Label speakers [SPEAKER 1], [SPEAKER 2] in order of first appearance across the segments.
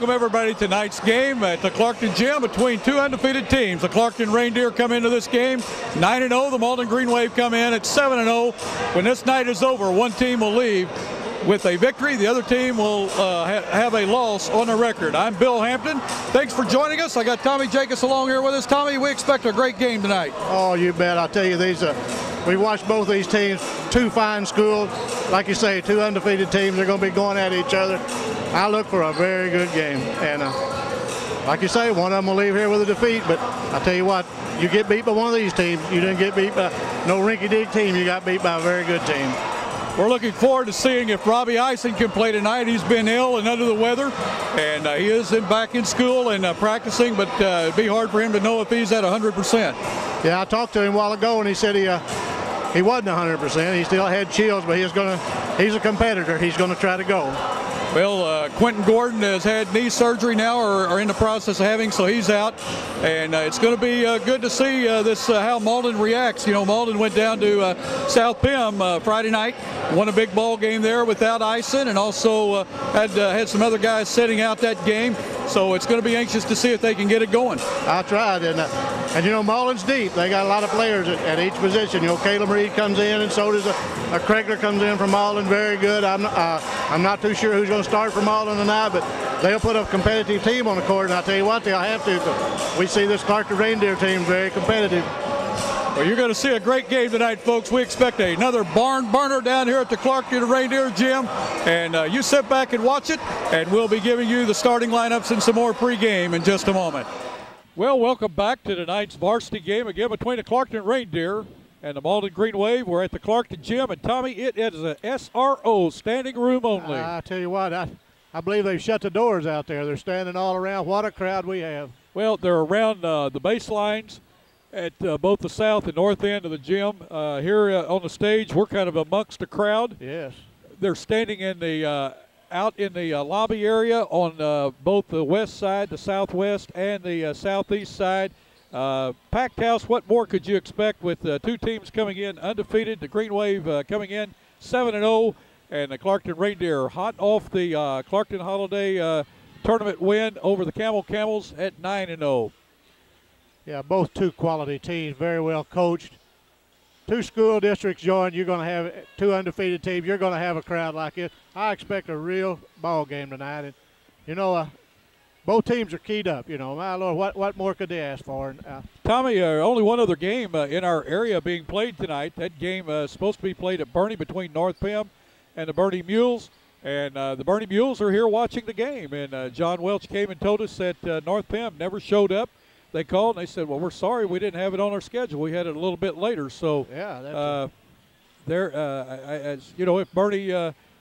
[SPEAKER 1] welcome everybody to tonight's game at the Clarkton Gym between two undefeated teams. The Clarkton Reindeer come into this game 9-0. The Malden Green Wave come in at 7-0. When this night is over, one team will leave with a victory. The other team will have a loss on the record. I'm Bill Hampton. Thanks for joining us. I got Tommy Jacobs along here with us. Tommy, we expect a great game tonight.
[SPEAKER 2] Oh, you bet. I'll tell you, we watched both these teams, two fine schools. Like you say, two undefeated teams. They're going to be going at each other. I look for a very good game. And like you say, one of them will leave here with a defeat. But I'll tell you what, you get beat by one of these teams. You didn't get beat by no rinky-dink team. You got beat by a very good team.
[SPEAKER 1] We're looking forward to seeing if Robbie Ison can play tonight. He's been ill and under the weather, and he is back in school and practicing, but it'd be hard for him to know if he's at 100%.
[SPEAKER 2] Yeah, I talked to him a while ago, and he said he wasn't 100%. He still had chills, but he's a competitor. He's going to try to go.
[SPEAKER 1] Well, Quentin Gordon has had knee surgery now, or in the process of having, so he's out. And it's going to be good to see how Malden reacts. You know, Malden went down to South Pim Friday night, won a big ball game there without Ison, and also had some other guys sitting out that game. So it's going to be anxious to see if they can get it going.
[SPEAKER 2] I tried, and you know, Malden's deep. They got a lot of players at each position. You know, Caleb Reed comes in, and so does a Craigler comes in from Malden, very good. I'm not too sure who's going to start for Malden tonight, but they'll put a competitive team on the court, and I'll tell you what, they'll have to. We see this Clarkton Reindeer team very competitive.
[SPEAKER 1] Well, you're going to see a great game tonight, folks. We expect another barn burner down here at the Clarkton Reindeer Gym, and you sit back and watch it, and we'll be giving you the starting lineups and some more pregame in just a moment. Well, welcome back to tonight's varsity game again between the Clarkton Reindeer and the Malden Green Wave. We're at the Clarkton Gym, and Tommy, it is a SRO, standing room only.
[SPEAKER 2] I tell you what, I believe they've shut the doors out there. They're standing all around. What a crowd we have.
[SPEAKER 1] Well, they're around the baselines at both the south and north end of the gym. Here on the stage, we're kind of amongst the crowd.
[SPEAKER 2] Yes.
[SPEAKER 1] They're standing in the out in the lobby area on both the west side, the southwest, and the southeast side. Packed house. What more could you expect with two teams coming in undefeated? The Green Wave coming in 7-0, and the Clarkton Reindeer hot off the Clarkton Holiday tournament win over the Camels at 9-0.
[SPEAKER 2] Yeah, both two quality teams, very well coached. Two school districts join, you're going to have two undefeated teams. You're going to have a crowd like it. I expect a real ball game tonight. And, you know, both teams are keyed up. You know, my Lord, what more could they ask for? And,
[SPEAKER 1] Tommy, only one other game in our area being played tonight. That game is supposed to be played at Bernie between North Pim and the Bernie Mules. And the Bernie Mules are here watching the game. And John Welch came and told us that North Pim never showed up. They called and they said, well, we're sorry we didn't have it on our schedule. We had it a little bit later. So,
[SPEAKER 2] yeah,
[SPEAKER 1] as you know, if Bernie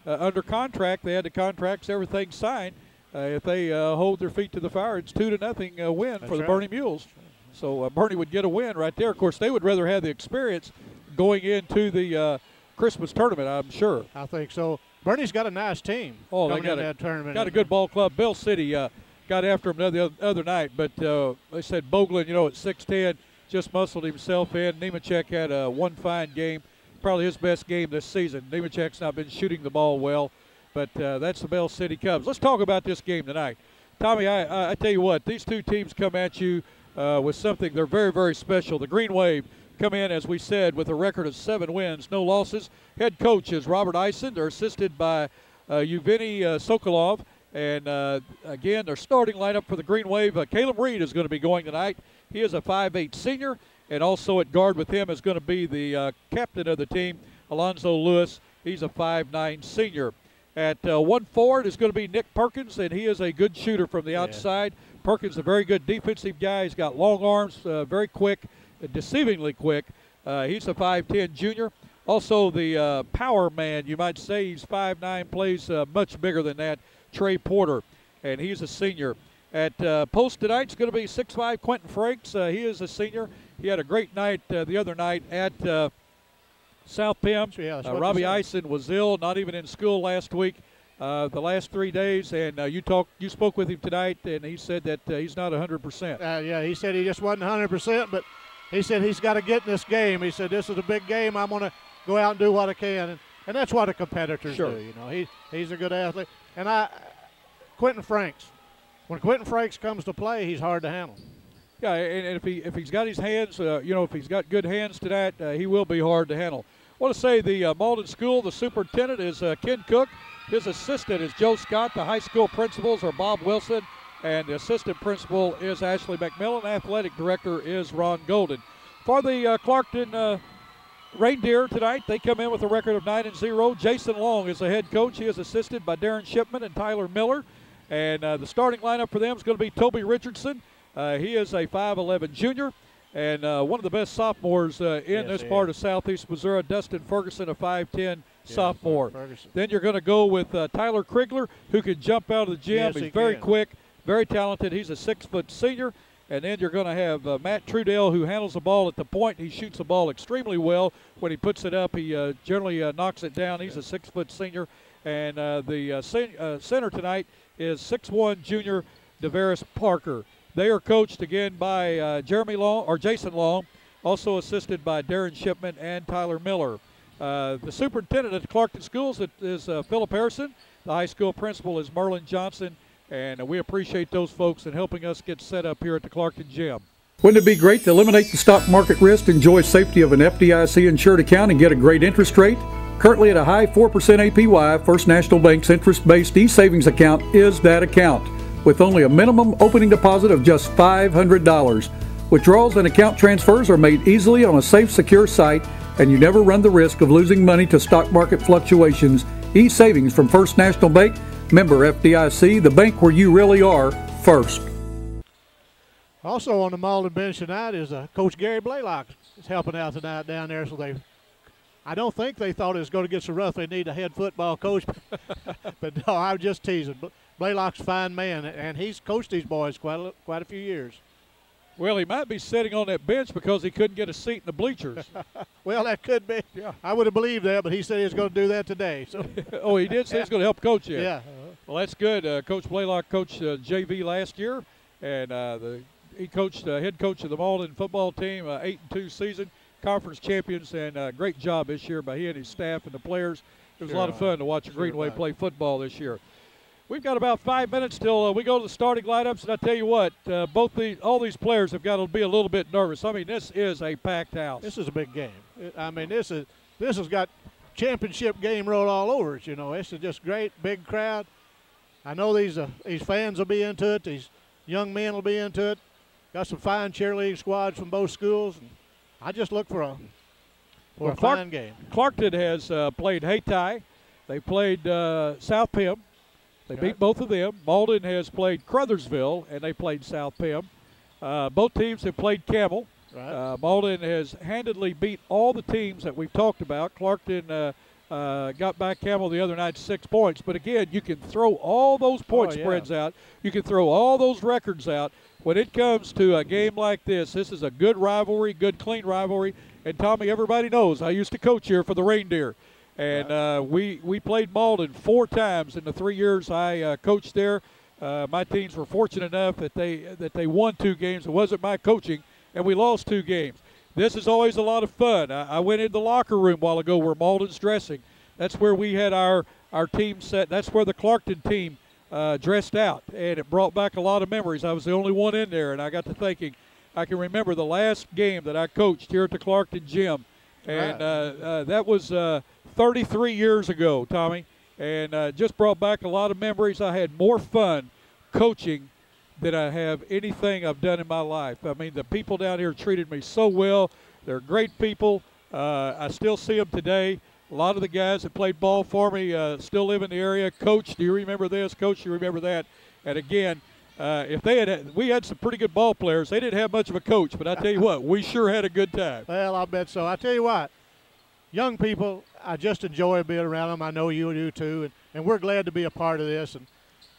[SPEAKER 1] under contract, they had the contracts, everything signed. If they hold their feet to the fire, it's 2-0 win for the Bernie Mules. So Bernie would get a win right there. Of course, they would rather have the experience going into the Christmas tournament, I'm sure.
[SPEAKER 2] I think so. Bernie's got a nice team.
[SPEAKER 1] Oh, they got a good ball club. Bill City got after him the other night, but they said Boglin, you know, at 6'10", just muscled himself in. Nemechek had one fine game, probably his best game this season. Nemechek's not been shooting the ball well, but that's the Bell City Cubs. Let's talk about this game tonight. Tommy, I tell you what, these two teams come at you with something. They're very, very special. The Green Wave come in, as we said, with a record of 7 wins, no losses. Head coach is Robert Ison. They're assisted by Yevgeny Sokolov. And, again, their starting lineup for the Green Wave, Caleb Reed is going to be going tonight. He is a 5'8" senior, and also at guard with him is going to be the captain of the team, Alonzo Lewis. He's a 5'9" senior. At 1 forward is going to be Nick Perkins, and he is a good shooter from the outside. Perkins, a very good defensive guy. He's got long arms, very quick, deceivingly quick. He's a 5'10" junior. Also the power man, you might say. He's 5'9", plays much bigger than that. Trey Porter, and he's a senior. At post tonight, it's going to be 6'5" Quentin Franks. He is a senior. He had a great night the other night at South Pim.
[SPEAKER 2] Yeah,
[SPEAKER 1] Robbie Ison was ill, not even in school last week, the last 3 days, and you spoke with him tonight, and he said that he's not 100%.
[SPEAKER 2] Yeah, he said he just wasn't 100%, but he said he's got to get in this game. He said, this is a big game. I'm going to go out and do what I can. And that's what the competitors do. You know, he's a good athlete. And Quentin Franks, when Quentin Frakes comes to play, he's hard to handle.
[SPEAKER 1] Yeah, and if he's got his hands, if he's got good hands to that, he will be hard to handle. I want to say the Malden School, the superintendent is Ken Cook. His assistant is Joe Scott. The high school principals are Bob Wilson, and the assistant principal is Ashley McMillan. Athletic director is Ron Golden. For the Clarkton Reindeer tonight, they come in with a record of 9-0. Jason Long is the head coach. He is assisted by Darren Shipman and Tyler Miller. And the starting lineup for them is going to be Toby Richardson. He is a 5'11 junior and one of the best sophomores in this part of Southeast Missouri. Dustin Ferguson, a 5'10 sophomore. Then you're going to go with Tyler Krigler, who can jump out of the gym.
[SPEAKER 2] Yes,
[SPEAKER 1] He's very quick, very talented. He's a 6-foot senior. And then you're going to have Matt Trudell, who handles the ball at the point. He shoots the ball extremely well. When he puts it up, he generally knocks it down. He's a 6-foot senior. And the center tonight is 6'1 junior DeVaris Parker. They are coached again by Jason Long, also assisted by Darren Shipman and Tyler Miller. The superintendent at the Clarkton Schools is Philip Harrison. The high school principal is Merlin Johnson, and we appreciate those folks in helping us get set up here at the Clarkton Gym. Wouldn't it be great to eliminate the stock market risk, enjoy safety of an FDIC-insured account, and get a great interest rate? Currently at a high 4% APY, First National Bank's interest-based e-savings account is that account, with only a minimum opening deposit of just $500. Withdrawals and account transfers are made easily on a safe, secure site, and you never run the risk of losing money to stock market fluctuations. E-savings from First National Bank, member FDIC, the bank where you really are first.
[SPEAKER 2] Also on the Malden bench tonight is Coach Gary Blaylock is helping out tonight down there. So I don't think they thought it was going to get so rough they need a head football coach. But no, I'm just teasing. Blaylock's a fine man, and he's coached these boys quite a few years.
[SPEAKER 1] Well, he might be sitting on that bench because he couldn't get a seat in the bleachers.
[SPEAKER 2] Well, that could be. Yeah. I would have believed that, but he said he was going to do that today. So.
[SPEAKER 1] Oh, he did say he's going to help coach you.
[SPEAKER 2] Yeah.
[SPEAKER 1] Well, that's good. Coach Blaylock coached JV last year, and he coached head coach of the Malden football team, 8-2 season, conference champions, and great job this year by he and his staff and the players. It was a lot of fun to watch Greenway play football this year. We've got about 5 minutes till we go to the starting lineups, and I tell you what, all these players have got to be a little bit nervous. I mean, this is a packed house.
[SPEAKER 2] This is a big game. I mean, this has got championship game roll all over it. You know, this is just great, big crowd. I know these fans will be into it. These young men will be into it. Got some fine cheerleading squads from both schools. And I just look for a fine game.
[SPEAKER 1] Clarkton has played Hayti. They played South Pim. They beat both of them. Malden has played Crothersville, and they played South Pim. Both teams have played Camel.
[SPEAKER 2] Right.
[SPEAKER 1] Malden has handedly beat all the teams that we've talked about. Clarkton got back Camel the other night 6 points. But, again, you can throw all those point spreads out. You can throw all those records out. When it comes to a game like this is a good rivalry, good, clean rivalry. And, Tommy, everybody knows I used to coach here for the Reindeer. And we played Malden 4 times in the 3 years I coached there. My teams were fortunate enough that they won 2 games. It wasn't my coaching, and we lost 2 games. This is always a lot of fun. I went in the locker room a while ago where Malden's dressing. That's where we had our team set. That's where the Clarkton team dressed out, and it brought back a lot of memories. I was the only one in there, and I got to thinking, I can remember the last game that I coached here at the Clarkton gym, and that was 33 years ago, Tommy, and just brought back a lot of memories. I had more fun coaching than I have anything I've done in my life. I mean, the people down here treated me so well. They're great people. I still see them today. A lot of the guys that played ball for me still live in the area. Coach, do you remember this? Coach, do you remember that? And again, we had some pretty good ball players. They didn't have much of a coach, but I tell you what, we sure had a good time.
[SPEAKER 2] Well, I bet so. I tell you what, young people, I just enjoy being around them. I know you do too, and we're glad to be a part of this.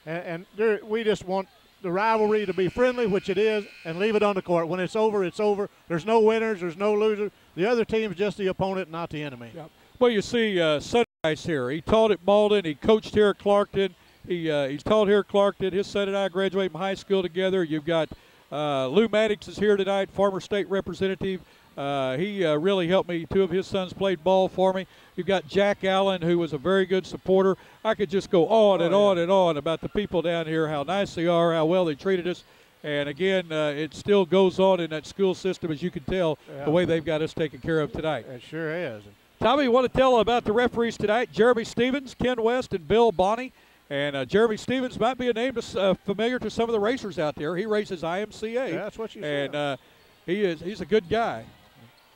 [SPEAKER 2] And we just want the rivalry to be friendly, which it is, and leave it on the court. When it's over, it's over. There's no winners. There's no losers. The other team's just the opponent, not the enemy.
[SPEAKER 1] Yep. Well, you see, Sonny Rice here. He taught at Malden. He coached here at Clarkton. He's taught here at Clarkton. His son and I graduated from high school together. You've got Lou Maddox is here tonight, former state representative. He really helped me. Two of his sons played ball for me. You've got Jack Allen, who was a very good supporter. I could just go on and on and on about the people down here, how nice they are, how well they treated us. And, again, it still goes on in that school system, as you can tell, the way they've got us taken care of tonight.
[SPEAKER 2] It sure is.
[SPEAKER 1] Tommy, you want to tell about the referees tonight? Jeremy Stevens, Ken West, and Bill Bonney. And Jeremy Stevens might be a name familiar to some of the racers out there. He races IMCA.
[SPEAKER 2] Yeah, that's what you said.
[SPEAKER 1] And he's a good guy.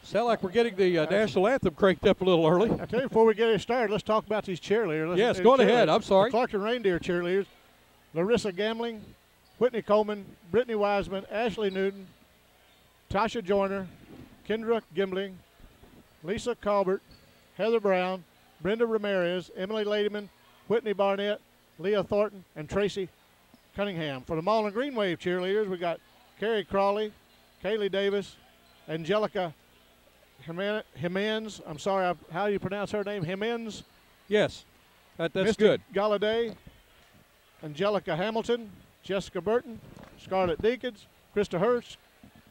[SPEAKER 1] Sound like we're getting the national anthem cranked up a little early.
[SPEAKER 2] I tell you, before we get it started, let's talk about these cheerleaders.
[SPEAKER 1] Yes, go ahead. I'm sorry.
[SPEAKER 2] The Clarkton Reindeer cheerleaders: Larissa Gambling, Whitney Coleman, Brittany Wiseman, Ashley Newton, Tasha Joyner, Kendra Gimbling, Lisa Colbert, Heather Brown, Brenda Ramirez, Emily Ladyman, Whitney Barnett, Leah Thornton, and Tracy Cunningham. For the Malden Green Wave cheerleaders, we got Carrie Crawley, Kaylee Davis, Angelica Jimenez. I'm sorry, how do you pronounce her name? Jimenez?
[SPEAKER 1] Yes, that's
[SPEAKER 2] Misty
[SPEAKER 1] good.
[SPEAKER 2] Galladay, Angelica Hamilton, Jessica Burton, Scarlett Deakins, Krista Hurst,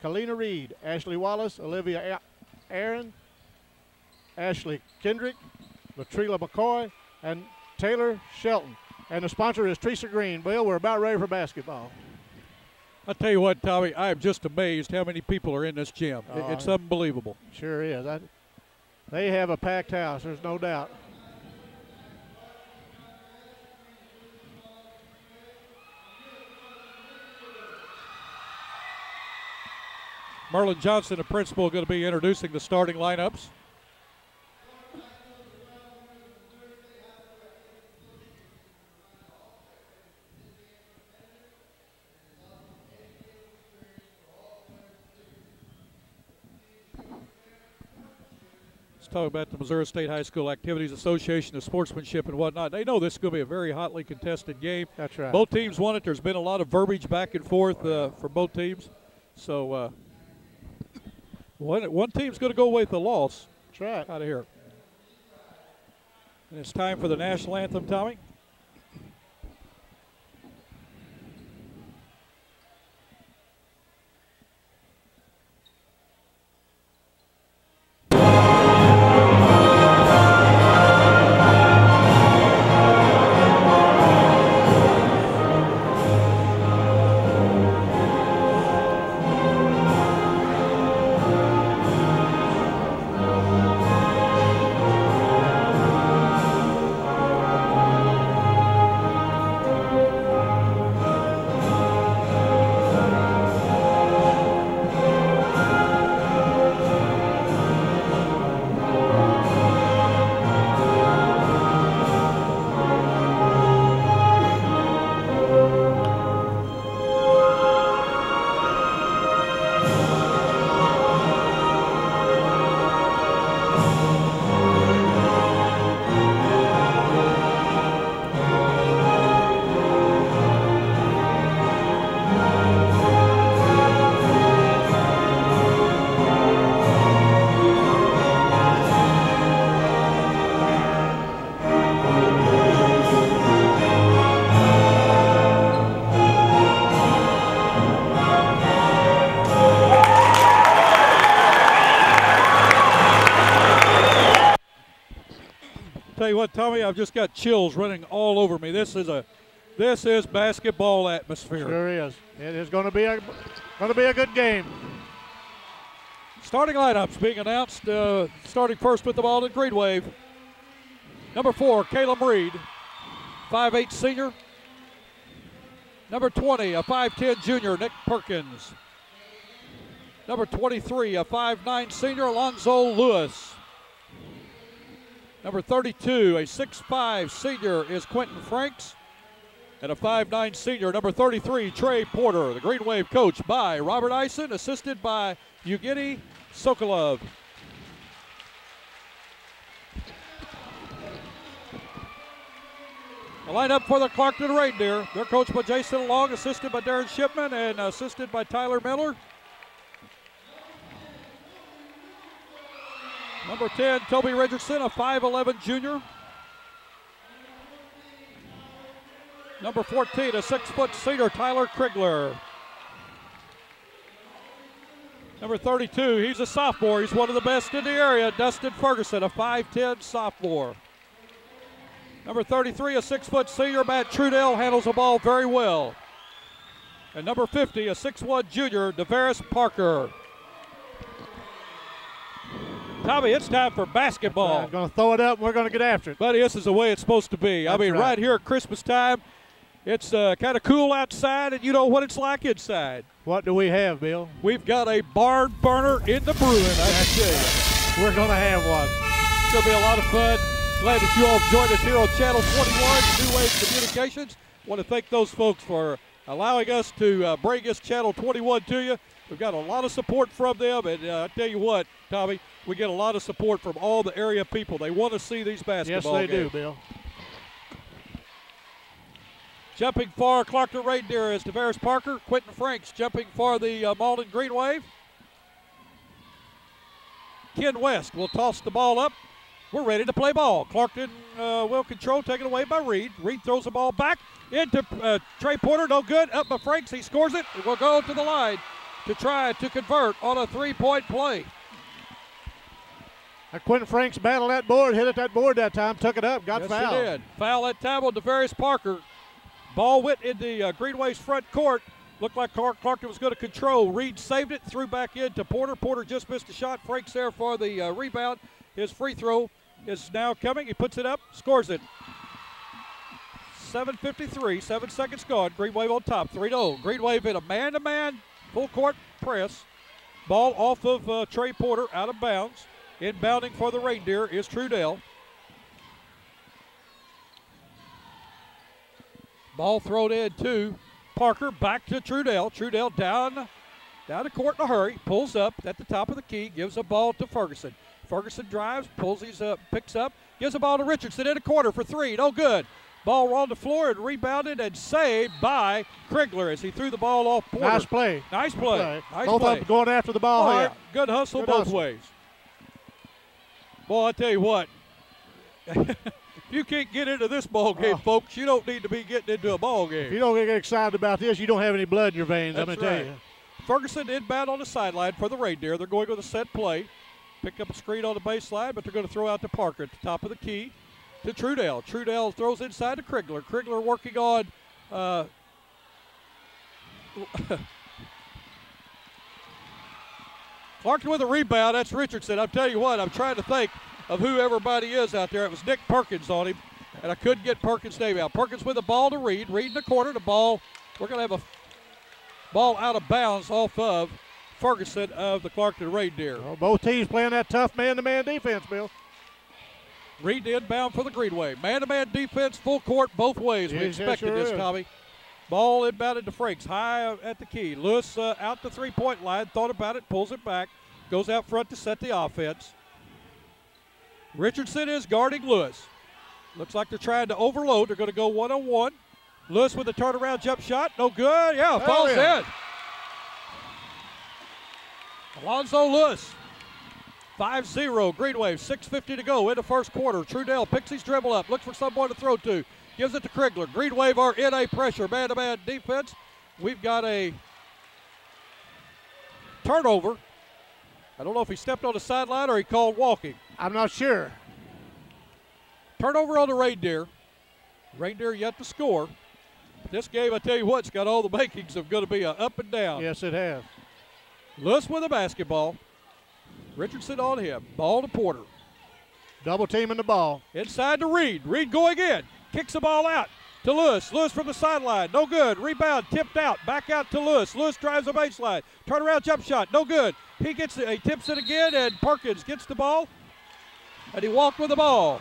[SPEAKER 2] Kalina Reed, Ashley Wallace, Olivia Aaron, Ashley Kendrick, Latrila McCoy, and Taylor Shelton. And the sponsor is Teresa Green. Bill, we're about ready for basketball.
[SPEAKER 1] I'll tell you what, Tommy, I am just amazed how many people are in this gym. It's unbelievable.
[SPEAKER 2] Sure is. They have a packed house, there's no doubt.
[SPEAKER 1] Merlin Johnson, the principal, going to be introducing the starting lineups. Talk about the Missouri State High School Activities Association of Sportsmanship and whatnot. They know this is going to be a very hotly contested game.
[SPEAKER 2] That's right.
[SPEAKER 1] Both teams won it. There's been a lot of verbiage back and forth for both teams. So one team's going to go away with the loss.
[SPEAKER 2] That's right.
[SPEAKER 1] Out of here. And it's time for the national anthem, Tommy. Tell you what, Tommy, I've just got chills running all over me. This is basketball atmosphere.
[SPEAKER 2] Sure is. It is going to be a good game.
[SPEAKER 1] Starting lineups being announced. Starting first with the Malden Green Wave. Number 4, Caleb Reed, 5'8" senior. Number 20, a 5'10" junior, Nick Perkins. Number 23, a 5'9" senior, Alonzo Lewis. Number 32, a 6'5" senior, is Quentin Franks. And a 5'9" senior, number 33, Trey Porter. The Green Wave coached by Robert Eisen, assisted by Evgeny Sokolov. The lineup for the Clarkton Reindeer. They're coached by Jason Long, assisted by Darren Shipman, and assisted by Tyler Miller. Number 10, Toby Richardson, a 5'11" junior. Number 14, a 6' senior, Tyler Krigler. Number 32, he's a sophomore. He's one of the best in the area. Dustin Ferguson, a 5'10 sophomore. Number 33, a 6-foot senior, Matt Trudell, handles the ball very well. And number 50, a 6'1 junior, DeVaris Parker. Tommy, it's time for basketball.
[SPEAKER 2] I'm going to throw it up, and we're going to get after it.
[SPEAKER 1] Buddy, this is the way it's supposed to be.
[SPEAKER 2] That's
[SPEAKER 1] right here at Christmas time, it's kind of cool outside, and you know what it's like inside.
[SPEAKER 2] What do we have, Bill?
[SPEAKER 1] We've got a barn burner in the brewing, I can tell you.
[SPEAKER 2] We're going to have one.
[SPEAKER 1] It's going to be a lot of fun. Glad that you all joined us here on Channel 21, New Wave Communications. Want to thank those folks for allowing us to bring this Channel 21 to you. We've got a lot of support from them, and I tell you what, Tommy, we get a lot of support from all the area people. They want to see these basketball games.
[SPEAKER 2] Yes, they do, Bill.
[SPEAKER 1] Jumping for Clarkton Reindeer is DeVaris Parker. Quentin Franks jumping for the Malden Green Wave. Ken West will toss the ball up. We're ready to play ball. Clarkton will control, taken away by Reed. Reed throws the ball back into Trey Porter. No good. Up by Franks. He scores it. It will go to the line to try to convert on a three-point play.
[SPEAKER 2] Quentin Franks battled that board, hit at that board that time, took it up, got fouled.
[SPEAKER 1] Yes, he did. Foul that time on DeVaris Parker. Ball went in the Green Wave's front court. Looked like Clarkton was going to control. Reed saved it, threw back into Porter. Porter just missed a shot. Franks there for the rebound. His free throw is now coming. He puts it up, scores it. 7:53, 7 seconds gone. Green Wave on top, 3-0. Green Wave in a man-to-man full court press. Ball off of Trey Porter, out of bounds. Inbounding for the Reindeer is Trudell. Ball thrown in to Parker, back to Trudell. Trudell down the court in a hurry, pulls up at the top of the key, gives a ball to Ferguson. Ferguson drives, pulls these up, picks up, gives a ball to Richardson in the corner for three, no good. Ball on the floor and rebounded and saved by Krigler as he threw the ball off Porter.
[SPEAKER 2] Nice play.
[SPEAKER 1] Nice play. Nice
[SPEAKER 2] both
[SPEAKER 1] play.
[SPEAKER 2] of them going after the ball hard.
[SPEAKER 1] Yeah. Good hustle both ways. Boy, I tell you what, if you can't get into this ball game, folks, you don't need to be getting into a ball game.
[SPEAKER 2] If you don't get excited about this, you don't have any blood in your veins, I'm going to tell you.
[SPEAKER 1] Ferguson inbound on the sideline for the Reindeer. They're going with a set play. Pick up a screen on the baseline, but they're going to throw out to Parker at the top of the key to Trudell. Trudell throws inside to Krigler. Krigler working on Clarkton with a rebound. That's Richardson. I'm telling you what, I'm trying to think of who everybody is out there. It was Nick Perkins on him, and I couldn't get Perkins' name out. Perkins with the ball to Reed. Reed in the corner. The ball, we're going to have a ball out of bounds off of Ferguson of the Clarkton Reindeer.
[SPEAKER 2] Well, both teams playing that tough man-to-man defense, Bill.
[SPEAKER 1] Reed inbound for the Green Wave. Man-to-man defense, full court both ways. We expected this, Tommy. Ball inbounded to Franks, high at the key. Lewis out the three-point line, thought about it, pulls it back, goes out front to set the offense. Richardson is guarding Lewis. Looks like they're trying to overload. They're going to go one-on-one. Lewis with a turnaround jump shot, no good. Yeah, falls in. Alonzo Lewis, 5-0, Green Wave, 6:50 to go in the first quarter. Trudell picks his dribble up, looks for someone to throw to, gives it to Krigler. Green Wave are in a pressure, man-to-man defense. We've got a turnover. I don't know if he stepped on the sideline or he called walking.
[SPEAKER 2] I'm not sure.
[SPEAKER 1] Turnover on the Reindeer. Reindeer yet to score. This game, I tell you what, it's got all the makings of going to be a up and down.
[SPEAKER 2] Yes, it has.
[SPEAKER 1] Lewis with a basketball. Richardson on him. Ball to Porter.
[SPEAKER 2] Double teaming the ball.
[SPEAKER 1] Inside to Reed. Reed going in. Kicks the ball out to Lewis. Lewis from the sideline. No good. Rebound tipped out. Back out to Lewis. Lewis drives the baseline. Turnaround jump shot. No good. He gets it. He tips it again, and Perkins gets the ball. And he walked with the ball.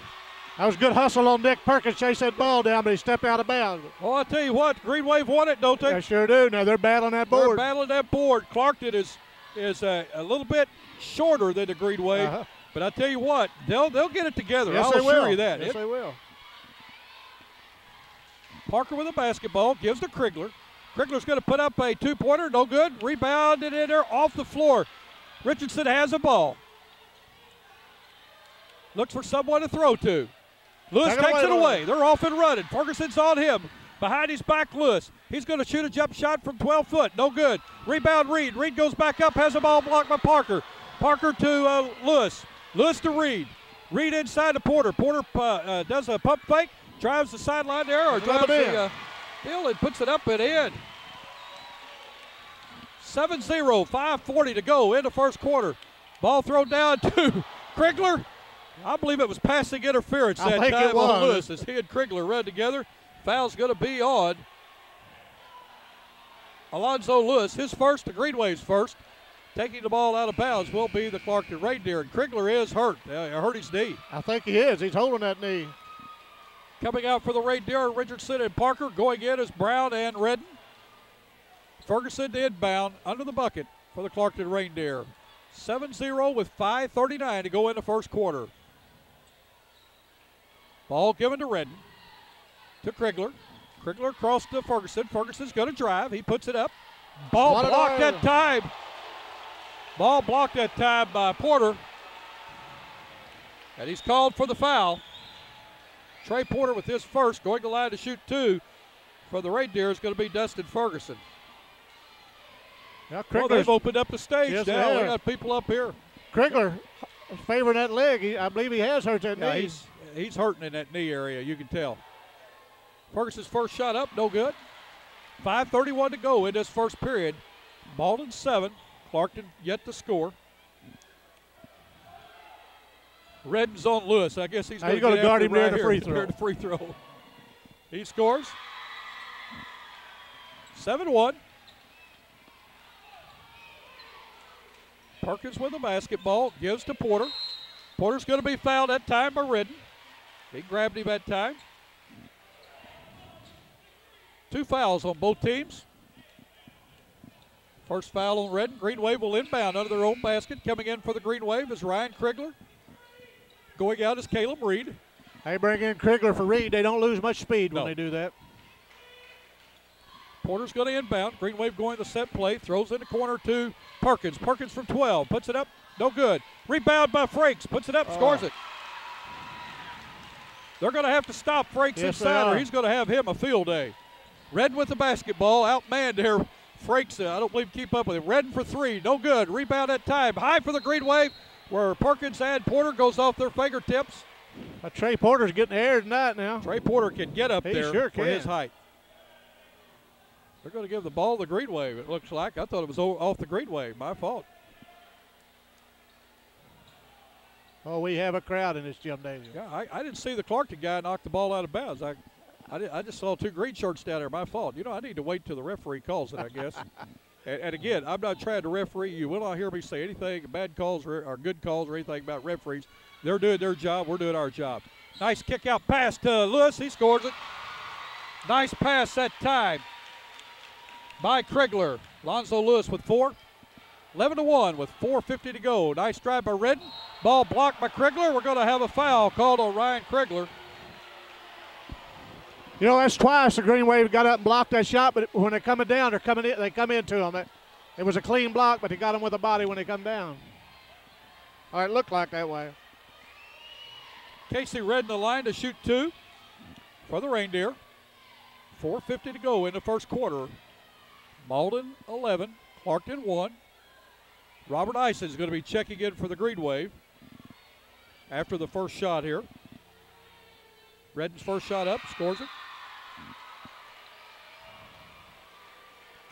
[SPEAKER 2] That was good hustle on Nick Perkins. Chased that ball down, but he stepped out of bounds.
[SPEAKER 1] Well, I tell you what, Green Wave won it, don't they?
[SPEAKER 2] They sure do. Now they're battling that board.
[SPEAKER 1] They're battling that board. Clarkton is a little bit shorter than the Green Wave. But I tell you what, they'll get it together.
[SPEAKER 2] Yes,
[SPEAKER 1] I'll assure you that.
[SPEAKER 2] Yes, they will.
[SPEAKER 1] Parker with a basketball, gives to Krigler. Krigler's going to put up a two-pointer, no good. Rebounded in there off the floor. Richardson has a ball. Looks for someone to throw to. Lewis takes it away. They're off and running. Ferguson's on him. Behind his back, Lewis. He's going to shoot a jump shot from 12 foot. No good. Rebound, Reed. Reed goes back up, has the ball blocked by Parker. Parker to Lewis. Lewis to Reed. Reed inside to Porter. Porter does a pump fake, drives the sideline there, or drives the hill and puts it up and in. 7-0, 5:40 to go in the first quarter. Ball thrown down to Krigler. I believe it was passing interference that time on Lewis as he and Krigler run together. Foul's going to be on Alonzo Lewis. His first, the Green Wave's first. Taking the ball out of bounds will be the Clarkton Reindeer. And Krigler is hurt. Hurt his knee.
[SPEAKER 2] I think he is. He's holding that knee.
[SPEAKER 1] Coming out for the Reindeer, Richardson and Parker. Going in is Brown and Redden. Ferguson to inbound under the bucket for the Clarkton Reindeer. 7-0 with 5:39 to go in the first quarter. Ball given to Redden. To Krigler. Krigler across to Ferguson. Ferguson's going to drive. He puts it up. Ball blocked that time. Ball blocked that time by Porter. And he's called for the foul. Trey Porter with his first, going to line to shoot two for the Reindeer is going to be Dustin Ferguson. Well, they've opened up the stage now. We got people up here.
[SPEAKER 2] Krigler is favoring that leg. I believe he has hurt that knee.
[SPEAKER 1] He's hurting in that knee area, you can tell. Ferguson's first shot up, no good. 5:31 to go in this first period. Malden 7, Clarkton yet to score. Redden's on Lewis. I guess he's going to
[SPEAKER 2] guard him near the
[SPEAKER 1] free throw. He scores. 7-1. Perkins with the basketball, gives to Porter. Porter's going to be fouled that time by Redden. He grabbed him that time. 2 fouls on both teams. First foul on Redden. Green Wave will inbound under their own basket. Coming in for the Green Wave is Ryan Krigler. Going out is Caleb Reed.
[SPEAKER 2] They bring in Krigler for Reed. They don't lose much speed when they do that.
[SPEAKER 1] Porter's going to inbound. Green Wave going to set play. Throws in the corner to Perkins. Perkins from 12. Puts it up. No good. Rebound by Frakes. Puts it up. Scores it. They're going to have to stop Frakes inside or he's going to have him a field day. Redden with the basketball. Outmanned there. Frakes, I don't believe, keep up with him. Redden for 3. No good. Rebound at time. High for the Green Wave where Perkins and Porter goes off their fingertips.
[SPEAKER 2] Trey Porter's getting the air tonight now.
[SPEAKER 1] Trey Porter can get up there
[SPEAKER 2] sure
[SPEAKER 1] for his height. They're going to give the ball to the Green Wave, it looks like. I thought it was off the Green Wave. My fault.
[SPEAKER 2] Oh, we have a crowd in this gym, Daniel.
[SPEAKER 1] Yeah, I didn't see the Clarkton guy knock the ball out of bounds. I just saw 2 green shirts down there. My fault. You know, I need to wait till the referee calls it, I guess. and again, I'm not trying to referee. You will not hear me say anything, bad calls or good calls or anything about referees. They're doing their job. We're doing our job. Nice kick out pass to Lewis. He scores it. Nice pass that time by Krigler. Lonzo Lewis with 4. 11-1 with 4:50 to go. Nice drive by Redden. Ball blocked by Krigler. We're going to have a foul called on Ryan Krigler.
[SPEAKER 2] You know, that's twice the Green Wave got up and blocked that shot, but when they're coming down, they come into him. It was a clean block, but he got him with the body when they come down. All right, looked like that way.
[SPEAKER 1] Casey Redden the line to shoot 2 for the Reindeer. 4:50 to go in the first quarter. Malden 11, Clarkton 1. Robert Ison is going to be checking in for the Green Wave after the first shot here. Redden's first shot up, scores it.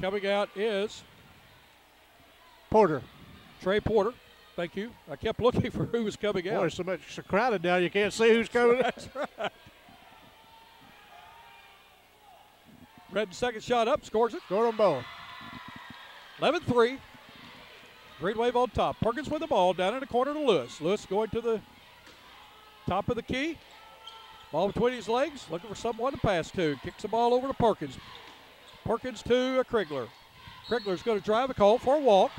[SPEAKER 1] Coming out is
[SPEAKER 2] Porter.
[SPEAKER 1] Trey Porter. Thank you. I kept looking for who was coming out.
[SPEAKER 2] Boy, it's so crowded now you can't see who's coming.
[SPEAKER 1] That's right. Redden's second shot up, scores it.
[SPEAKER 2] Scored them both.
[SPEAKER 1] 11-3. Green Wave on top. Perkins with the ball down in the corner to Lewis. Lewis going to the top of the key. Ball between his legs, looking for someone to pass to. Kicks the ball over to Perkins. Perkins to Krigler. Krigler's going to drive a call for a walk.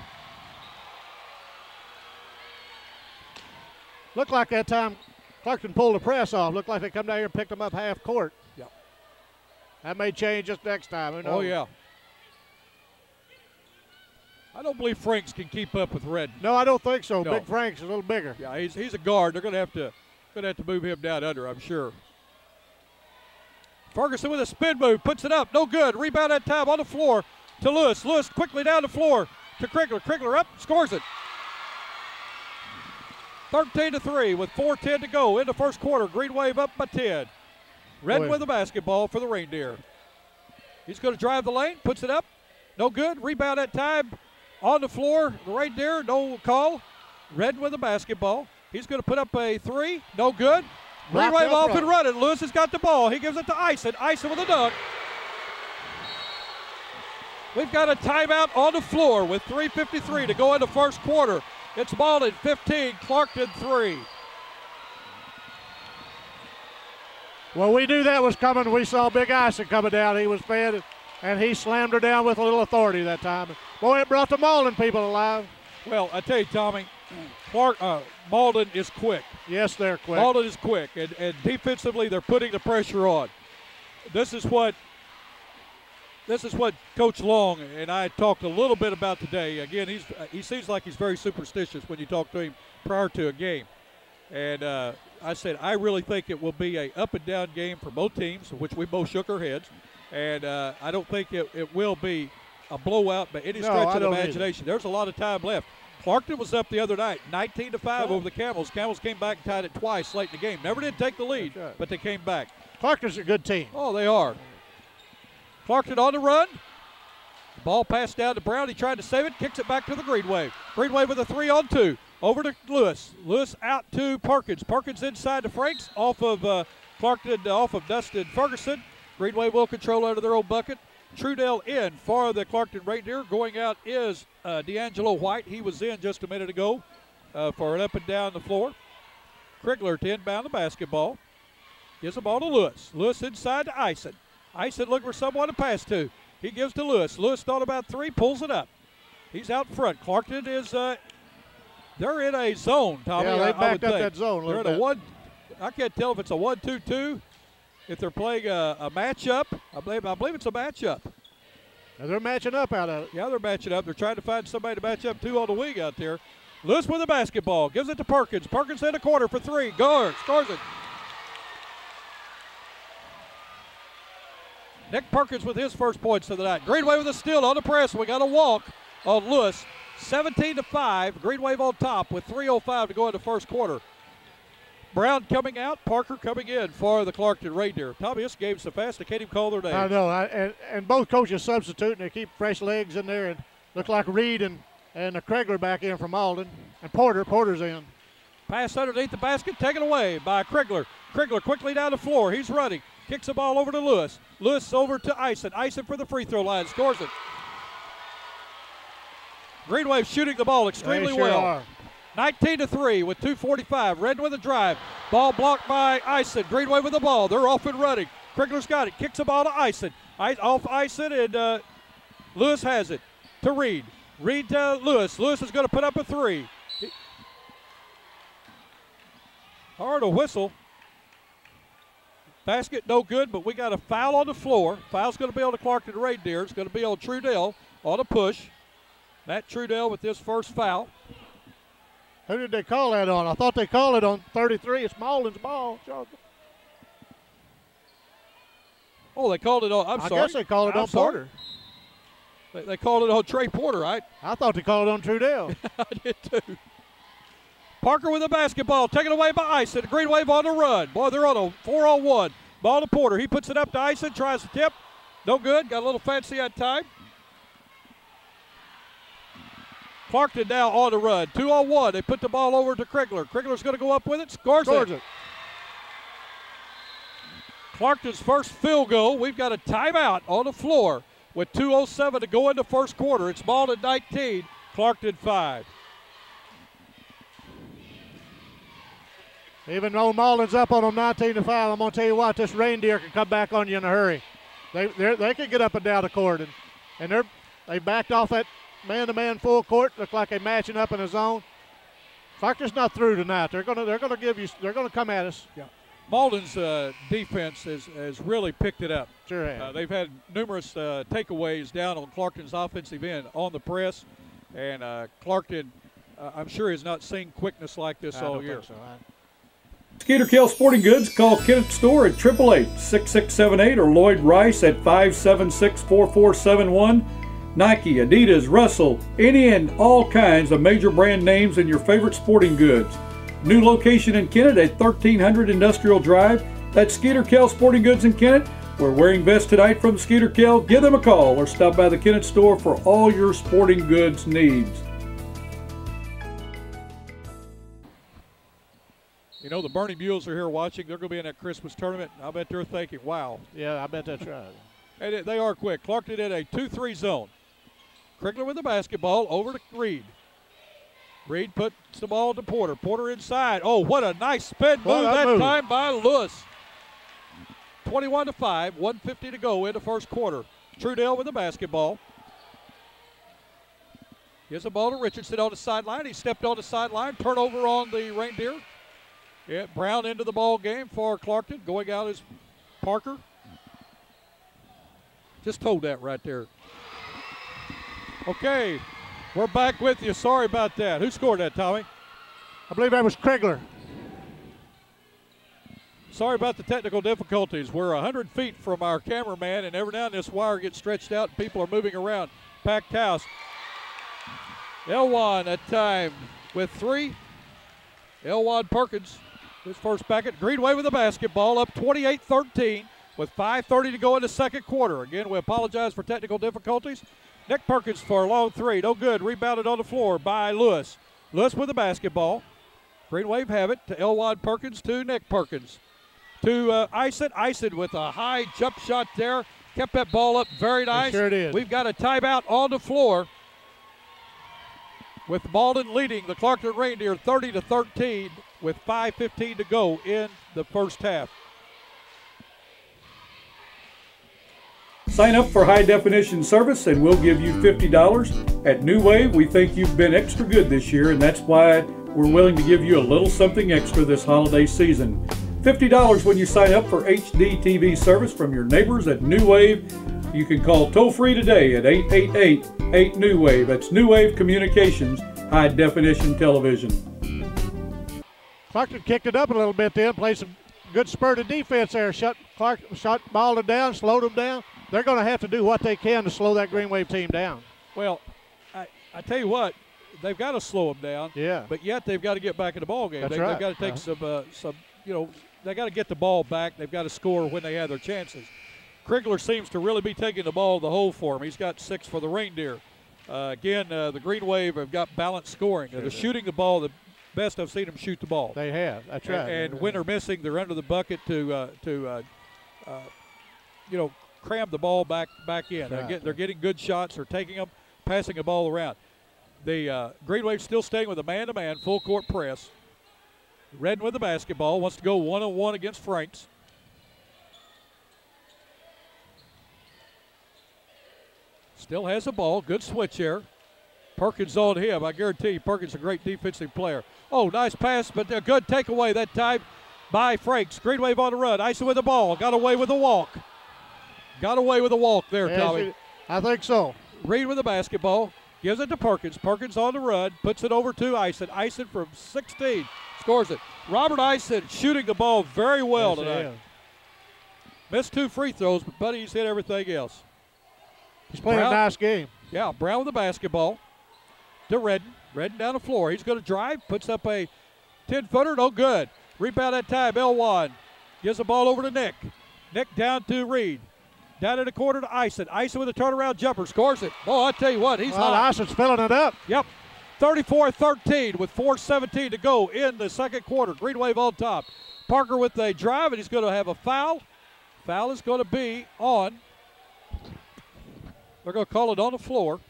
[SPEAKER 2] Looked like that time Clarkton pulled the press off. Looked like they come down here and picked them up half court.
[SPEAKER 1] Yep.
[SPEAKER 2] That may change just next time. Who knows?
[SPEAKER 1] Oh, yeah. I don't believe Franks can keep up with Redden.
[SPEAKER 2] No, I don't think so.
[SPEAKER 1] No.
[SPEAKER 2] Big Frank's a little bigger.
[SPEAKER 1] Yeah, he's a guard. They're going to have to move him down under, I'm sure. Ferguson with a spin move, puts it up, no good. Rebound that time on the floor to Lewis. Lewis quickly down the floor to Krigler. Krigler up, scores it. 13-3 with 4:10 to go in the first quarter. Green Wave up by 10. Redden with the basketball for the Reindeer. He's going to drive the lane, puts it up, no good. Rebound that time on the floor. The Reindeer, no call. Redden with the basketball. He's going to put up a three, no good. Green Wave off and running. Lewis has got the ball. He gives it to Ison. Ison with a dunk. We've got a timeout on the floor with 3:53 to go in the first quarter. It's Malden 15, Clarkton 3.
[SPEAKER 2] Well, we knew that was coming. We saw Big Ison coming down. He was fed, and he slammed her down with a little authority that time. Boy, it brought the Malden people alive.
[SPEAKER 1] Well, I tell you, Tommy, Malden is quick.
[SPEAKER 2] Yes, they're quick.
[SPEAKER 1] Malden is quick, and defensively they're putting the pressure on. This is what Coach Long and I talked a little bit about today. Again, he seems like he's very superstitious when you talk to him prior to a game. And I said, I really think it will be a up and down game for both teams, which we both shook our heads. And I don't think it will be a blowout by any stretch of the imagination.
[SPEAKER 2] Either.
[SPEAKER 1] There's a lot of time left. Clarkton was up the other night, 19-5 over the Camels. Camels came back and tied it twice late in the game. Never did take the lead, but they came back.
[SPEAKER 2] Clarkton's a good team.
[SPEAKER 1] Oh, they are. Clarkton on the run. Ball passed down to Brown. He tried to save it, kicks it back to the Green Wave. Green Wave with a 3-on-2. Over to Lewis. Lewis out to Perkins. Perkins inside to Franks. Off of Clarkton, off of Dustin Ferguson. Green Wave will control out of their own bucket. Trudell in for the Clarkton Reindeer. Going out is D'Angelo White. He was in just a minute ago for an up and down the floor. Krigler to inbound the basketball. Gives the ball to Lewis. Lewis inside to Ison. Ison looking for someone to pass to. He gives to Lewis. Lewis thought about three, pulls it up. He's out front. Clarkton is, they're in a zone, Tommy.
[SPEAKER 2] Yeah, they backed up that zone.
[SPEAKER 1] They're in a one, I can't tell if it's a 1-2-2, if they're playing a matchup. I believe it's a matchup.
[SPEAKER 2] Now they're matching up out of it.
[SPEAKER 1] Yeah, they're matching up. They're trying to find somebody to match up to on the wing out there. Lewis with the basketball. Gives it to Perkins. Perkins in the corner for three. Scores it. Nick Perkins with his first points of the night. Green Wave with a steal on the press. We got a walk on Lewis. 17-5. Green Wave on top with 3:05 to go in the first quarter. Brown coming out, Parker coming in for the Clarkton Reindeer. Tommy, this game's so fast I can't even call their names.
[SPEAKER 2] I know, and both coaches substituting. They keep fresh legs in there, and look like Reed and Krigler back in from Malden, and Porter's in.
[SPEAKER 1] Pass underneath the basket, taken away by Krigler. Krigler quickly down the floor. He's running. Kicks the ball over to Lewis. Lewis over to Ison. Ison for the free throw line. Scores it. Green Wave shooting the ball extremely well. 19-3 with 2:45. Redden with a drive. Ball blocked by Ison. Green Wave with the ball. They're off and running. Krigler's got it. Kicks the ball to Ison. Off Ison, and Lewis has it to Reed. Reed to Lewis. Lewis is going to put up a three. Hard a whistle. Basket no good, but we got a foul on the floor. Foul's going to be on the Clarkton Reindeer. It's going to be on Trudell on a push. Matt Trudell with his first foul.
[SPEAKER 2] Who did they call that on? I thought they called it on 33. It's Malden's ball.
[SPEAKER 1] Oh, they called it on. I
[SPEAKER 2] guess they called it on Porter.
[SPEAKER 1] They called it on Trey Porter, right?
[SPEAKER 2] I thought they called it on Trudell.
[SPEAKER 1] I did too. Parker with the basketball, taken away by Ison. Green Wave on the run. Boy, they're on a 4-on-1. Ball to Porter. He puts it up to Ison, tries to tip. No good. Got a little fancy that time. Clarkton now on the run. 2-on-1. They put the ball over to Krigler. Krigler's going to go up with it. Scores it. Clarkton's first field goal. We've got a timeout on the floor with 2:07 to go in the first quarter. It's Malden 19, Clarkton 5.
[SPEAKER 2] Even though Malden's up on them 19-5, I'm going to tell you what, this Reindeer can come back on you in a hurry. They can get up and down the court, and they backed off that man-to-man full court. Look like they're matching up in a zone. Clarkton's not through tonight. They're going to come at us.
[SPEAKER 1] Yeah. Malden's defense has really picked it up.
[SPEAKER 2] Sure has.
[SPEAKER 1] They've had numerous takeaways down on Clarkton's offensive end on the press, and Clarkton, I'm sure, has not seen quickness like this all year.
[SPEAKER 2] Think so.
[SPEAKER 3] Skeeter Kell Sporting Goods, call Kennett's store at 888-6678 or Lloyd Rice at 576-4471. Nike, Adidas, Russell, any and all kinds of major brand names in your favorite sporting goods. New location in Kennett at 1300 Industrial Drive. That's Skeeter Kell Sporting Goods in Kennett. We're wearing vests tonight from Skeeter Kell. Give them a call or stop by the Kennett store for all your sporting goods needs.
[SPEAKER 1] You know, the Bernie Mules are here watching. They're going to be in that Christmas tournament. I bet they're thinking, wow.
[SPEAKER 2] Yeah, I bet that's right.
[SPEAKER 1] And they are quick. Clarkton in a 2-3 zone. Krigler with the basketball over to Reed. Reed puts the ball to Porter. Porter inside. Oh, what a nice spin move that time by Lewis. 21-5, 1:50 to go in the first quarter. Trudell with the basketball. Gives the ball to Richardson on the sideline. He stepped on the sideline. Turnover on the Reindeer. Yeah, Brown into the ball game for Clarkton. Going out is Parker. Just told that right there. Okay, we're back with you. Sorry about that. Who scored that, Tommy?
[SPEAKER 2] I believe that was Krigler.
[SPEAKER 1] Sorry about the technical difficulties. We're 100 feet from our cameraman, and every now and then this wire gets stretched out and people are moving around. Packed house. Elwan at time with 3. Elwan Perkins, his first packet. Greenway with the basketball, up 28-13 with 5:30 to go in the second quarter. Again, we apologize for technical difficulties. Nick Perkins for a long 3. No good. Rebounded on the floor by Lewis. Lewis with the basketball. Green Wave have it to Elwan Perkins to Nick Perkins. To Ison. Ison with a high jump shot there. Kept that ball up very nice.
[SPEAKER 2] Sure it is.
[SPEAKER 1] We've got a timeout on the floor with Malden leading the Clarkton Reindeer 30-13 with 5:15 to go in the first half.
[SPEAKER 3] Sign up for high definition service and we'll give you $50. At New Wave, we think you've been extra good this year, and that's why we're willing to give you a little something extra this holiday season. $50 when you sign up for HD TV service from your neighbors at New Wave. You can call toll free today at 888-8-NEW-WAVE. That's New Wave Communications, high definition television.
[SPEAKER 2] Clarkton kicked it up a little bit then, played some good spurted defense there. Shut Malden down, slowed them down. They're going to have to do what they can to slow that Green Wave team down.
[SPEAKER 1] Well, I tell you what, they've got to slow them down.
[SPEAKER 2] Yeah.
[SPEAKER 1] But yet they've got to get back in the ball game.
[SPEAKER 2] That's right.
[SPEAKER 1] They've got to take some, they got to get the ball back. They've got to score when they have their chances. Krigler seems to really be taking the ball the hole for him. He's got 6 for the Reindeer. Again, the Green Wave have got balanced scoring. They're shooting the ball the best I've seen them shoot the ball.
[SPEAKER 2] They have. That's right.
[SPEAKER 1] And when they're missing, they're under the bucket to cram the ball back in.
[SPEAKER 2] Right.
[SPEAKER 1] They're getting good shots. They're taking them, passing the ball around. The Green Wave still staying with a man-to-man full court press. Redden with the basketball, wants to go one-on-one against Franks. Still has the ball. Good switch here. Perkins on him. I guarantee you Perkins is a great defensive player. Oh, nice pass, but a good takeaway that time by Franks. Green Wave on the run. Ison with the ball. Got away with the walk. Got away with a walk there, Tommy.
[SPEAKER 2] I think so.
[SPEAKER 1] Reed with the basketball. Gives it to Perkins. Perkins on the run. Puts it over to Ison. Ison from 16. Scores it. Robert Ison shooting the ball very well tonight. Missed 2 free throws, but Buddy's hit everything else.
[SPEAKER 2] He's playing a nice game.
[SPEAKER 1] Yeah, Brown with the basketball to Redden. Redden down the floor. He's going to drive. Puts up a 10-footer. No good. Rebound that time. Elwan gives the ball over to Nick. Nick down to Reed. Down in the corner to Ison. Ison with a turnaround jumper. Scores it. Oh, I tell you what, he's hot.
[SPEAKER 2] Ison's filling it up.
[SPEAKER 1] Yep. 34-13 with 4:17 to go in the second quarter. Green Wave on top. Parker with a drive, and he's going to have a foul. Foul is going to be on. They're going to call it on the floor.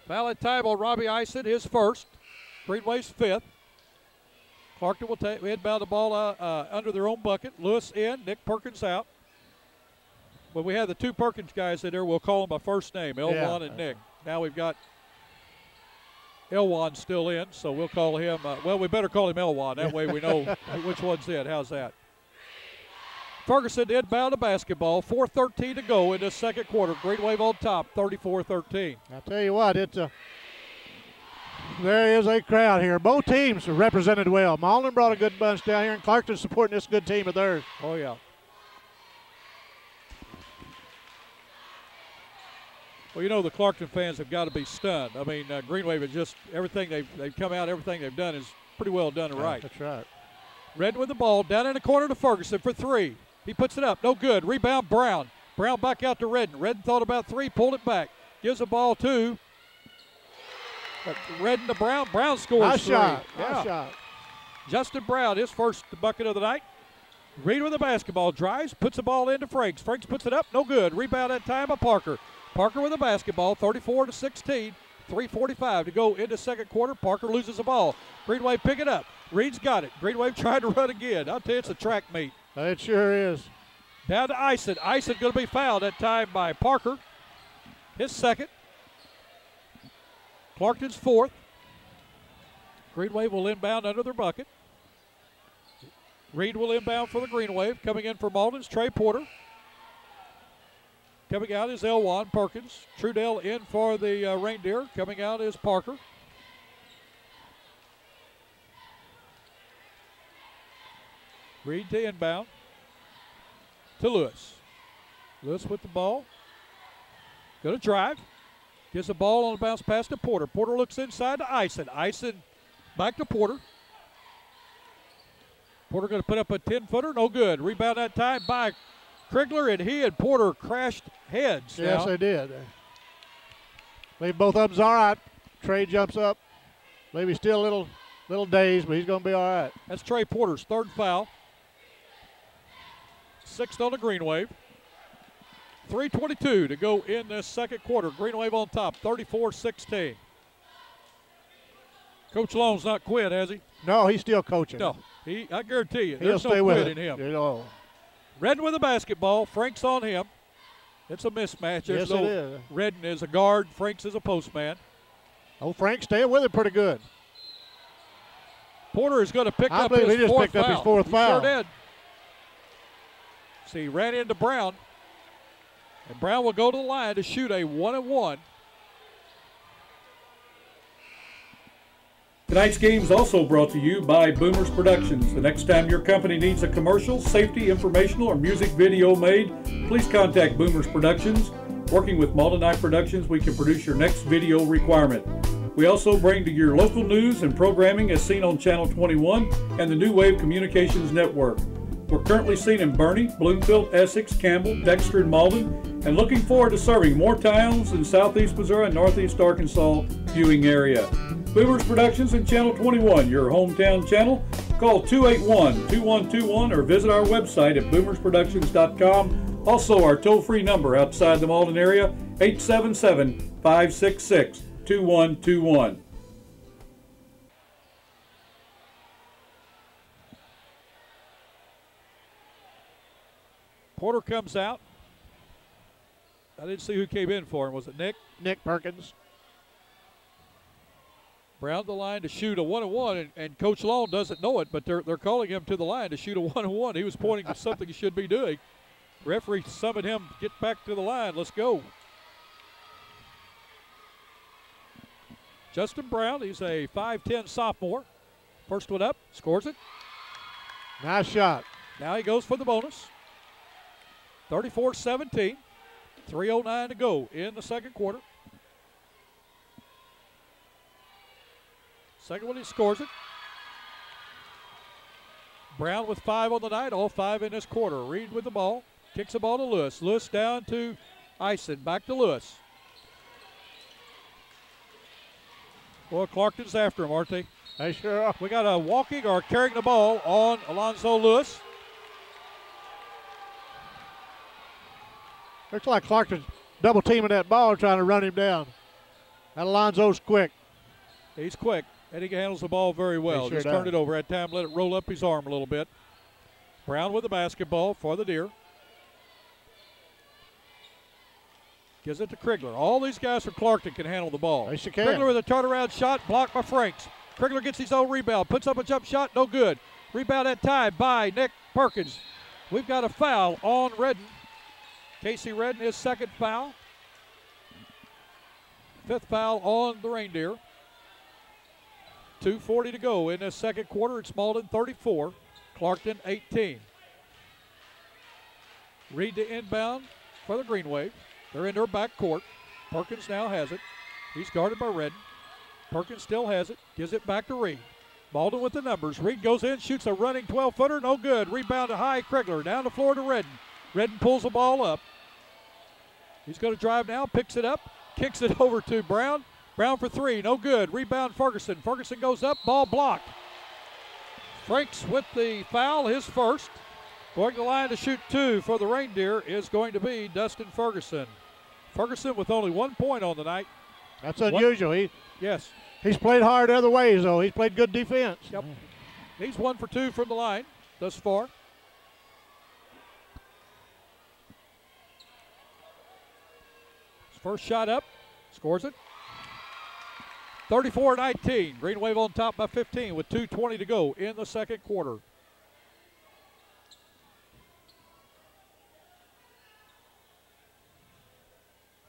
[SPEAKER 1] Foul at time on Robbie Ison, his first. Green Wave's 5th. Clarkton will inbound the ball under their own bucket. Lewis in, Nick Perkins out. When we have the 2 Perkins guys in there, we'll call them by first name, Elwan and Nick. Now we've got Elwan still in, so we'll call him, we better call him Elwan. That way we know which one's in. How's that? Ferguson inbound the basketball. 4:13 to go in the second quarter. Green Wave on top, 34-13.
[SPEAKER 2] I tell you what, it's There is a crowd here. Both teams are represented well. Malden brought a good bunch down here, and Clarkton supporting this good team of theirs.
[SPEAKER 1] Oh, yeah. Well, you know, the Clarkton fans have got to be stunned. I mean, Green Wave is just everything they've come out, everything they've done is pretty well done and right.
[SPEAKER 2] That's right.
[SPEAKER 1] Redden with the ball, down in the corner to Ferguson for three. He puts it up, no good. Rebound, Brown. Brown back out to Redden. Redden thought about three, pulled it back. Gives the ball to Redden to Brown. Brown scores
[SPEAKER 2] Nice
[SPEAKER 1] three.
[SPEAKER 2] shot.
[SPEAKER 1] Yeah.
[SPEAKER 2] Nice shot.
[SPEAKER 1] Justin Brown, his first bucket of the night. Reed with the basketball, drives, puts the ball into Franks. Franks puts it up, no good. Rebound that time by Parker. Parker with the basketball, 34-16. 3:45 to go into second quarter. Parker loses the ball. Green Wave pick it up. Reed's got it. Green Wave trying to run again. I'll tell you, it's a track meet.
[SPEAKER 2] It sure is.
[SPEAKER 1] Down to Ison. Ison going to be fouled that time by Parker. His second. Clarkton's fourth. Green Wave will inbound under their bucket. Reed will inbound for the Green Wave. Coming in for Malden's Trey Porter. Coming out is Elwan Perkins. Trudell in for the Reindeer. Coming out is Parker. Reed to inbound. To Lewis. Lewis with the ball. Going to drive. Gives the ball on the bounce pass to Porter. Porter looks inside to Ison. Ison back to Porter. Porter going to put up a 10-footer. No good. Rebound that time by Krigler, and he and Porter crashed heads.
[SPEAKER 2] Yes,
[SPEAKER 1] now.
[SPEAKER 2] they did. Leave both of them's all right. Trey jumps up. Maybe still a little dazed, but he's going to be all right.
[SPEAKER 1] That's Trey Porter's third foul. Sixth on the Green Wave. 3:22 to go in this second quarter. Green Wave on top, 34-16. Coach Long's not quit, has he?
[SPEAKER 2] No, he's still coaching.
[SPEAKER 1] No, I guarantee you,
[SPEAKER 2] He'll
[SPEAKER 1] there's
[SPEAKER 2] stay
[SPEAKER 1] no
[SPEAKER 2] with
[SPEAKER 1] quit
[SPEAKER 2] it.
[SPEAKER 1] in him.
[SPEAKER 2] You know.
[SPEAKER 1] Redden with the basketball. Frank's on him. It's a mismatch. There's
[SPEAKER 2] Yes, it is.
[SPEAKER 1] Redden is a guard. Franks is a postman.
[SPEAKER 2] Oh, Frank's staying with it pretty good.
[SPEAKER 1] Porter is going to pick
[SPEAKER 2] I
[SPEAKER 1] up
[SPEAKER 2] believe
[SPEAKER 1] his
[SPEAKER 2] he just
[SPEAKER 1] fourth
[SPEAKER 2] picked up his
[SPEAKER 1] foul.
[SPEAKER 2] fourth
[SPEAKER 1] He
[SPEAKER 2] foul.
[SPEAKER 1] Sure did. See, he ran into Brown. And Brown will go to the line to shoot a 1-and-1.
[SPEAKER 3] Tonight's game is also brought to you by Boomers Productions. The next time your company needs a commercial, safety, informational, or music video made, please contact Boomers Productions. Working with Malden Night Productions, we can produce your next video requirement. We also bring to your local news and programming as seen on Channel 21 and the New Wave Communications Network. We're currently seen in Bernie, Bloomfield, Essex, Campbell, Dexter, and Malden, and looking forward to serving more towns in southeast Missouri and northeast Arkansas viewing area. Boomers Productions and Channel 21, your hometown channel. Call 281-2121 or visit our website at boomersproductions.com. Also, our toll-free number outside the Malden area, 877-566-2121.
[SPEAKER 1] Porter comes out. I didn't see who came in for him. Was it Nick?
[SPEAKER 2] Nick Perkins.
[SPEAKER 1] Brown the line to shoot a 1-and-1, and Coach Long doesn't know it, but they're calling him to the line to shoot a 1-and-1. He was pointing to something he should be doing. Referee summoned him, get back to the line. Let's go. Justin Brown, he's a 5'10 sophomore. First one up, scores it.
[SPEAKER 2] Nice shot.
[SPEAKER 1] Now he goes for the bonus. 34-17. 3:09 to go in the second quarter. Second one, he scores it. Brown with 5 on the night, all 5 in this quarter. Reed with the ball, kicks the ball to Lewis. Lewis down to Ison, back to Lewis. Boy, Clarkton's after him, aren't they?
[SPEAKER 2] They sure are.
[SPEAKER 1] We got a walking or carrying the ball on Alonzo Lewis.
[SPEAKER 2] Looks like Clarkton's double teaming that ball, trying to run him down. That Alonzo's quick.
[SPEAKER 1] He's quick, and he handles the ball very well.
[SPEAKER 2] He sure
[SPEAKER 1] Just
[SPEAKER 2] does.
[SPEAKER 1] turned it over. Had time to let it roll up his arm a little bit. Brown with the basketball for the Deer. Gives it to Krigler. All these guys from Clarkton can handle the ball.
[SPEAKER 2] Yes, you can.
[SPEAKER 1] Krigler with a turnaround shot, blocked by Franks. Krigler gets his own rebound, puts up a jump shot, no good. Rebound that time by Nick Perkins. We've got a foul on Redden. Casey Redden, his second foul. Fifth foul on the Reindeer. 2:40 to go in the second quarter. It's Malden 34, Clarkton 18. Reed to inbound for the Green Wave. They're in their back court. Perkins now has it. He's guarded by Redden. Perkins still has it. Gives it back to Reed. Malden with the numbers. Reed goes in, shoots a running 12-footer. No good. Rebound to High. Krigler down the floor to Redden. Redden pulls the ball up. He's going to drive now. Picks it up. Kicks it over to Brown. Brown for three. No good. Rebound Ferguson. Ferguson goes up. Ball blocked. Franks with the foul. His first. Going to the line to shoot two for the Reindeer is going to be Dustin Ferguson. Ferguson with only 1 point on the night.
[SPEAKER 2] That's unusual.
[SPEAKER 1] Yes.
[SPEAKER 2] He's played hard other ways, though. He's played good defense.
[SPEAKER 1] Yep. He's 1 for 2 from the line thus far. His first shot up. Scores it. 34-19. Green Wave on top by 15 with 2:20 to go in the second quarter.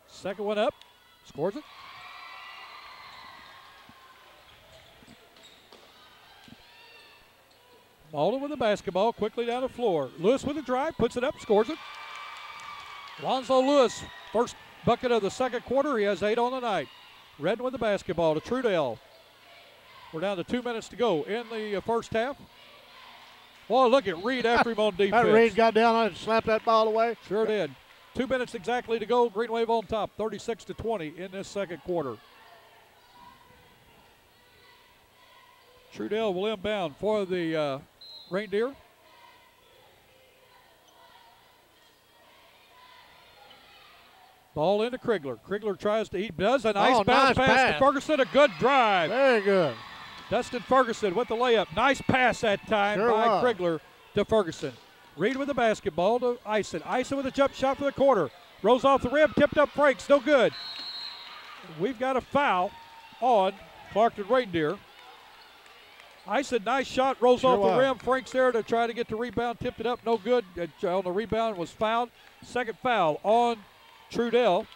[SPEAKER 1] Second one up. Scores it. Malden with the basketball, quickly down the floor. Lewis with the drive, puts it up, scores it. Lonzo Lewis, first bucket of the second quarter. He has 8 on the night. Redden with the basketball to Trudell. We're down to 2 minutes to go in the first half. Boy, look at Reed after him on defense.
[SPEAKER 2] That Reed got down on it and slapped that ball away.
[SPEAKER 1] Sure did. 2 minutes exactly to go. Green Wave on top, 36-20 in this second quarter. Trudell will inbound for the Reindeer. Ball into Krigler. Krigler tries to, he does a nice bounce pass to Ferguson. A good drive.
[SPEAKER 2] Very good.
[SPEAKER 1] Dustin Ferguson with the layup. Nice pass that time by Krigler to Ferguson. Reed with the basketball to Ison. Ison with a jump shot for the corner. Rolls off the rim, tipped up Franks. No good. We've got a foul on Clarkton Reindeer. Ison, nice shot, rolls off the rim. Franks there to try to get the rebound, tipped it up, no good. On the rebound was fouled. Second foul on Trudell.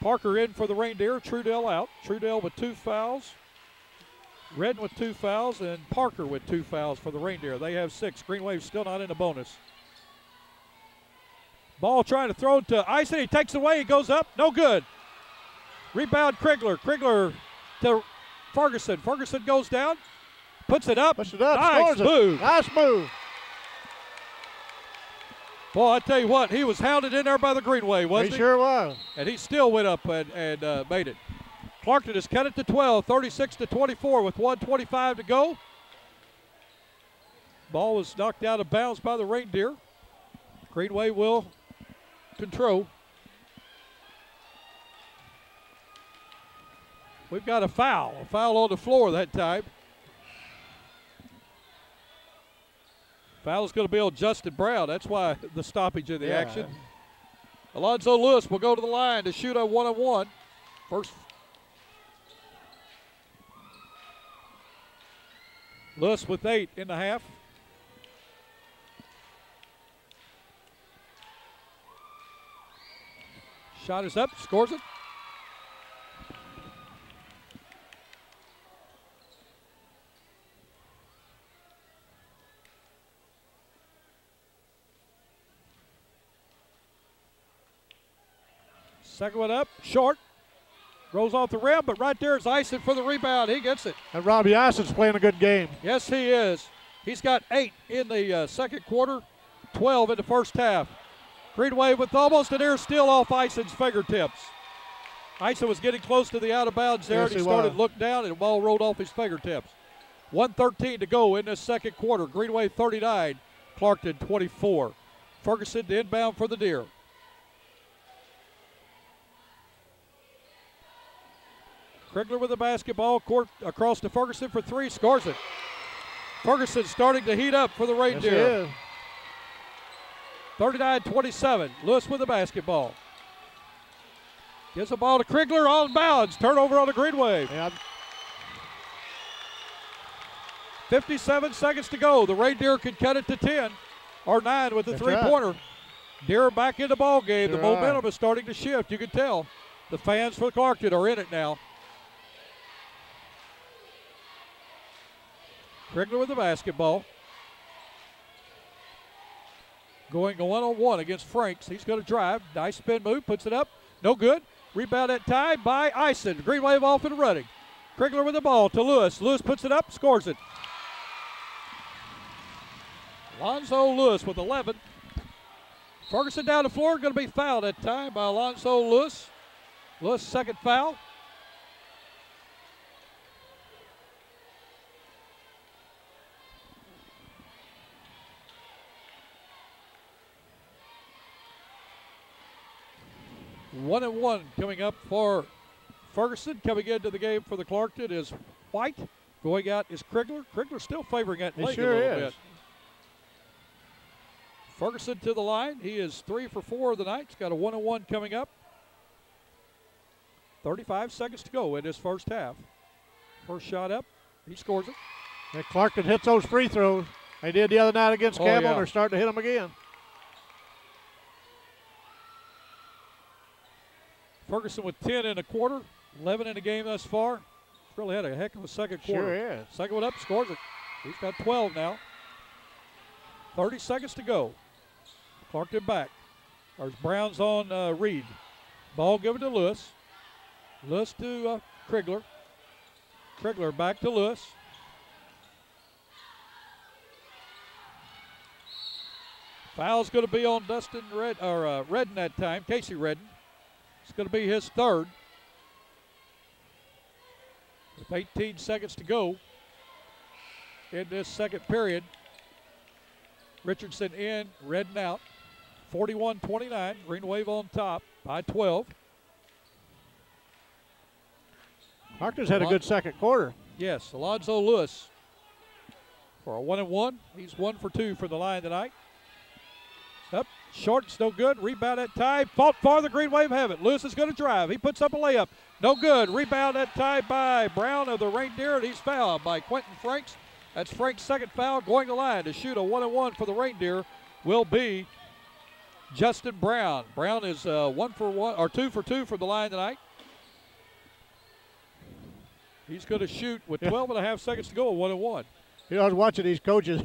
[SPEAKER 1] Parker in for the Reindeer, Trudell out. Trudell with 2 fouls. Redden with 2 fouls, and Parker with 2 fouls for the Reindeer. They have 6. Green Wave still not in the bonus. Ball trying to throw it to Ison. He takes it away. He goes up. No good. Rebound Krigler. Krigler to Ferguson. Ferguson goes down. Puts it up. Nice move.
[SPEAKER 2] Nice move.
[SPEAKER 1] Boy, I tell you what, he was hounded in there by the Green Wave, wasn't he?
[SPEAKER 2] He sure was.
[SPEAKER 1] And he still went up and made it. Clarkton has cut it to 12, 36-24 with 1:25 to go. Ball was knocked out of bounds by the Reindeer. Green Wave will control. We've got a foul on the floor that time. Foul is going to be on Justin Brown. That's why the stoppage in the action. Alonzo Lewis will go to the line to shoot a 1-on-1. First. Lewis with 8 in the half. Shot is up, scores it. Second one up, short. Rolls off the rim, but right there is Ison for the rebound. He gets it.
[SPEAKER 2] And Robbie Ison's playing a good game.
[SPEAKER 1] Yes, he is. He's got 8 in the second quarter, 12 in the first half. Green Wave with almost an air steal off Ison's fingertips. Ison was getting close to the out of bounds there, and he started to look down, and the ball rolled off his fingertips. 1:13 to go in this second quarter. Green Wave 39, Clarkton 24. Ferguson to inbound for the Deer. Krigler with the basketball, court across to Ferguson for 3, scores it. Ferguson starting to heat up for the Reindeer.
[SPEAKER 2] Yes,
[SPEAKER 1] 39-27. Lewis with the basketball. Gives the ball to Krigler on bounds. Turnover on the Green Wave. 57 seconds to go. The Reindeer can cut it to 10 or 9 with the three-pointer. Deer back in the ball game. The momentum is starting to shift. You can tell. The fans for Clarkton are in it now. Krigler with the basketball. Going a one-on-one against Franks. He's going to drive. Nice spin move. Puts it up. No good. Rebound that time by Ison. Green Wave off and running. Krigler with the ball to Lewis. Lewis puts it up. Scores it. Alonzo Lewis with 11. Ferguson down the floor. Going to be fouled that time by Alonzo Lewis. Lewis' second foul. One and one coming up for Ferguson. Coming into the game for the Clarkton is White. Going out is Krigler. Krigler still favoring that leg a little bit. Ferguson to the line. He is 3 for 4 of the night. He's got a 1-on-1 coming up. 35 seconds to go in this first half. First shot up. He scores it.
[SPEAKER 2] And Clarkton hits those free throws. They did the other night against Campbell.
[SPEAKER 1] Yeah.
[SPEAKER 2] They're starting to hit them again.
[SPEAKER 1] Ferguson with 10 in a quarter, 11 in the game thus far. Really had a heck of a second quarter.
[SPEAKER 2] Sure is.
[SPEAKER 1] Second one up, scores it. He's got 12 now. 30 seconds to go. Clarkton back. There's Brown's on Reed. Ball given to Lewis. Lewis to Krigler. Krigler back to Lewis. Foul's going to be on Dustin Redden that time, Casey Redden. It's going to be his third. With 18 seconds to go in this second period. Richardson in, Redden out. 41-29, Green Wave on top by 12.
[SPEAKER 2] Clarkton's had a good second quarter.
[SPEAKER 1] Yes, Alonzo Lewis for a 1-and-1. He's 1 for 2 from the line tonight. Up, short, it's no good. Rebound that time. Fought for the Green Wave have it. Lewis is going to drive. He puts up a layup. No good. Rebound that time by Brown of the Reindeer, and he's fouled by Quentin Franks. That's Franks' second foul. Going to line to shoot a 1-and-1 for the Reindeer will be Justin Brown. Brown is 1 for 1 or 2 for 2 from the line tonight. He's going to shoot with 12 and a half seconds to go, a 1-and-1.
[SPEAKER 2] You know, I was watching these coaches.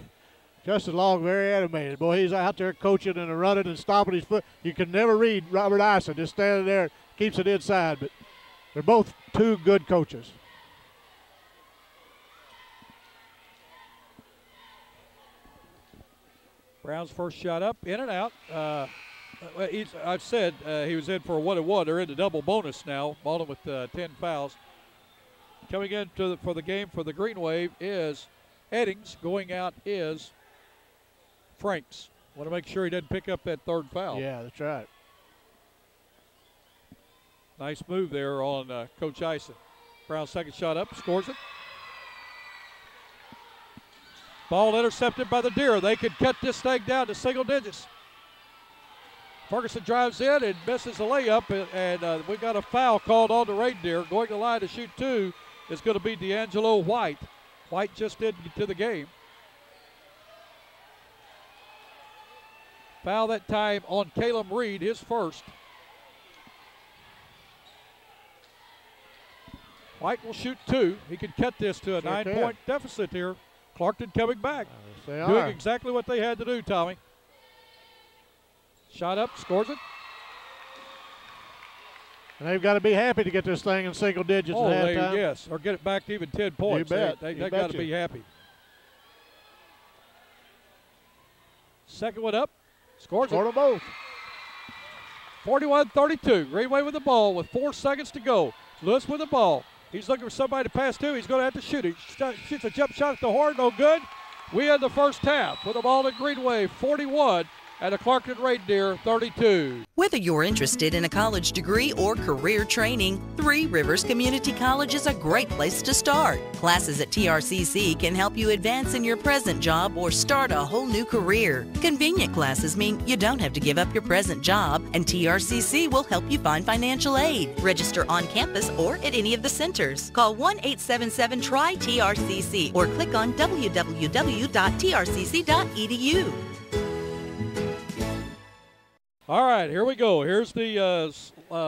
[SPEAKER 2] Justin Long, very animated. Boy, he's out there coaching and running and stomping his foot. You can never read Robert Ison just standing there, keeps it inside. But they're both two good coaches.
[SPEAKER 1] Brown's first shot up, in and out. I've said he was in for a 1-and-1. They're in the double bonus now. Malden with 10 fouls. Coming in for the game for the Green Wave is Eddings. Going out is Franks. Want to make sure he doesn't pick up that third foul.
[SPEAKER 2] Yeah, that's right.
[SPEAKER 1] Nice move there on Coach Ison. Brown's second shot up, scores it. Ball intercepted by the Deer. They could cut this thing down to single digits. Ferguson drives in and misses a layup, and we got a foul called on the Reindeer. Going to line to shoot 2 is going to be D'Angelo White. White just didn't get to the game. Foul that time on Caleb Reed, his first. White will shoot 2. He can cut this to a 9-point deficit here. Clarkton coming back. Doing exactly what they had to do, Tommy. Shot up, scores it.
[SPEAKER 2] And they've got to be happy to get this thing in single digits at halftime.
[SPEAKER 1] Yes, or get it back to even 10 points.
[SPEAKER 2] You bet.
[SPEAKER 1] They got to be happy. Second one up, scores
[SPEAKER 2] Scored them both.
[SPEAKER 1] 41-32. Green Wave with the ball with 4 seconds to go. Lewis with the ball. He's looking for somebody to pass to. He's going to have to shoot. He shoots a jump shot at the horn. No good. We end the first half with the ball at Green Wave 41 and a Clarkton Reindeer 32.
[SPEAKER 4] Whether you're interested in a college degree or career training, Three Rivers Community College is a great place to start. Classes at TRCC can help you advance in your present job or start a whole new career. Convenient classes mean you don't have to give up your present job, and TRCC will help you find financial aid. Register on campus or at any of the centers. Call 1-877-TRY-TRCC or click on www.trcc.edu.
[SPEAKER 1] All right, here we go. Here's the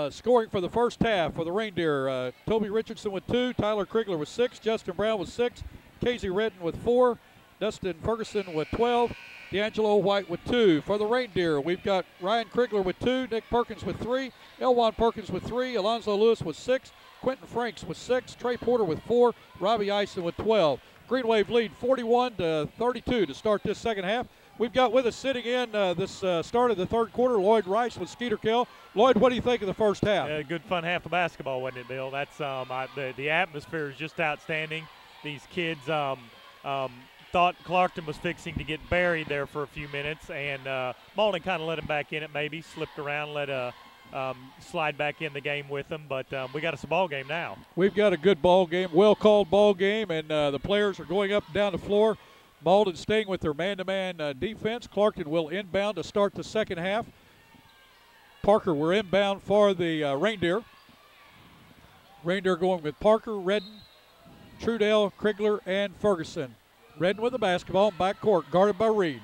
[SPEAKER 1] scoring for the first half for the Reindeer. Toby Richardson with 2, Tyler Krigler with 6, Justin Brown with 6, Casey Redden with 4, Dustin Ferguson with 12, D'Angelo White with 2. For the Reindeer, we've got Ryan Krigler with 2, Nick Perkins with 3, Elwan Perkins with 3, Alonzo Lewis with 6, Quentin Franks with 6, Trey Porter with 4, Robbie Eisen with 12. Green Wave lead 41-32 to start this second half. We've got with us sitting in this start of the third quarter, Lloyd Rice with Skeeter Kell. Lloyd, what do you think of the first half?
[SPEAKER 5] Good fun half of basketball, wasn't it, Bill? That's the atmosphere is just outstanding. These kids thought Clarkton was fixing to get buried there for a few minutes, and Malden kind of let him back in it, maybe slipped around, let slide back in the game with them. But we got us a ball game now.
[SPEAKER 1] We've got a good ball game, well-called ball game, and the players are going up and down the floor. Malden staying with their man-to-man defense. Clarkton will inbound to start the second half. Parker, we're inbound for the Reindeer. Reindeer going with Parker, Redden, Trudell, Krigler, and Ferguson. Redden with the basketball, backcourt, guarded by Reed.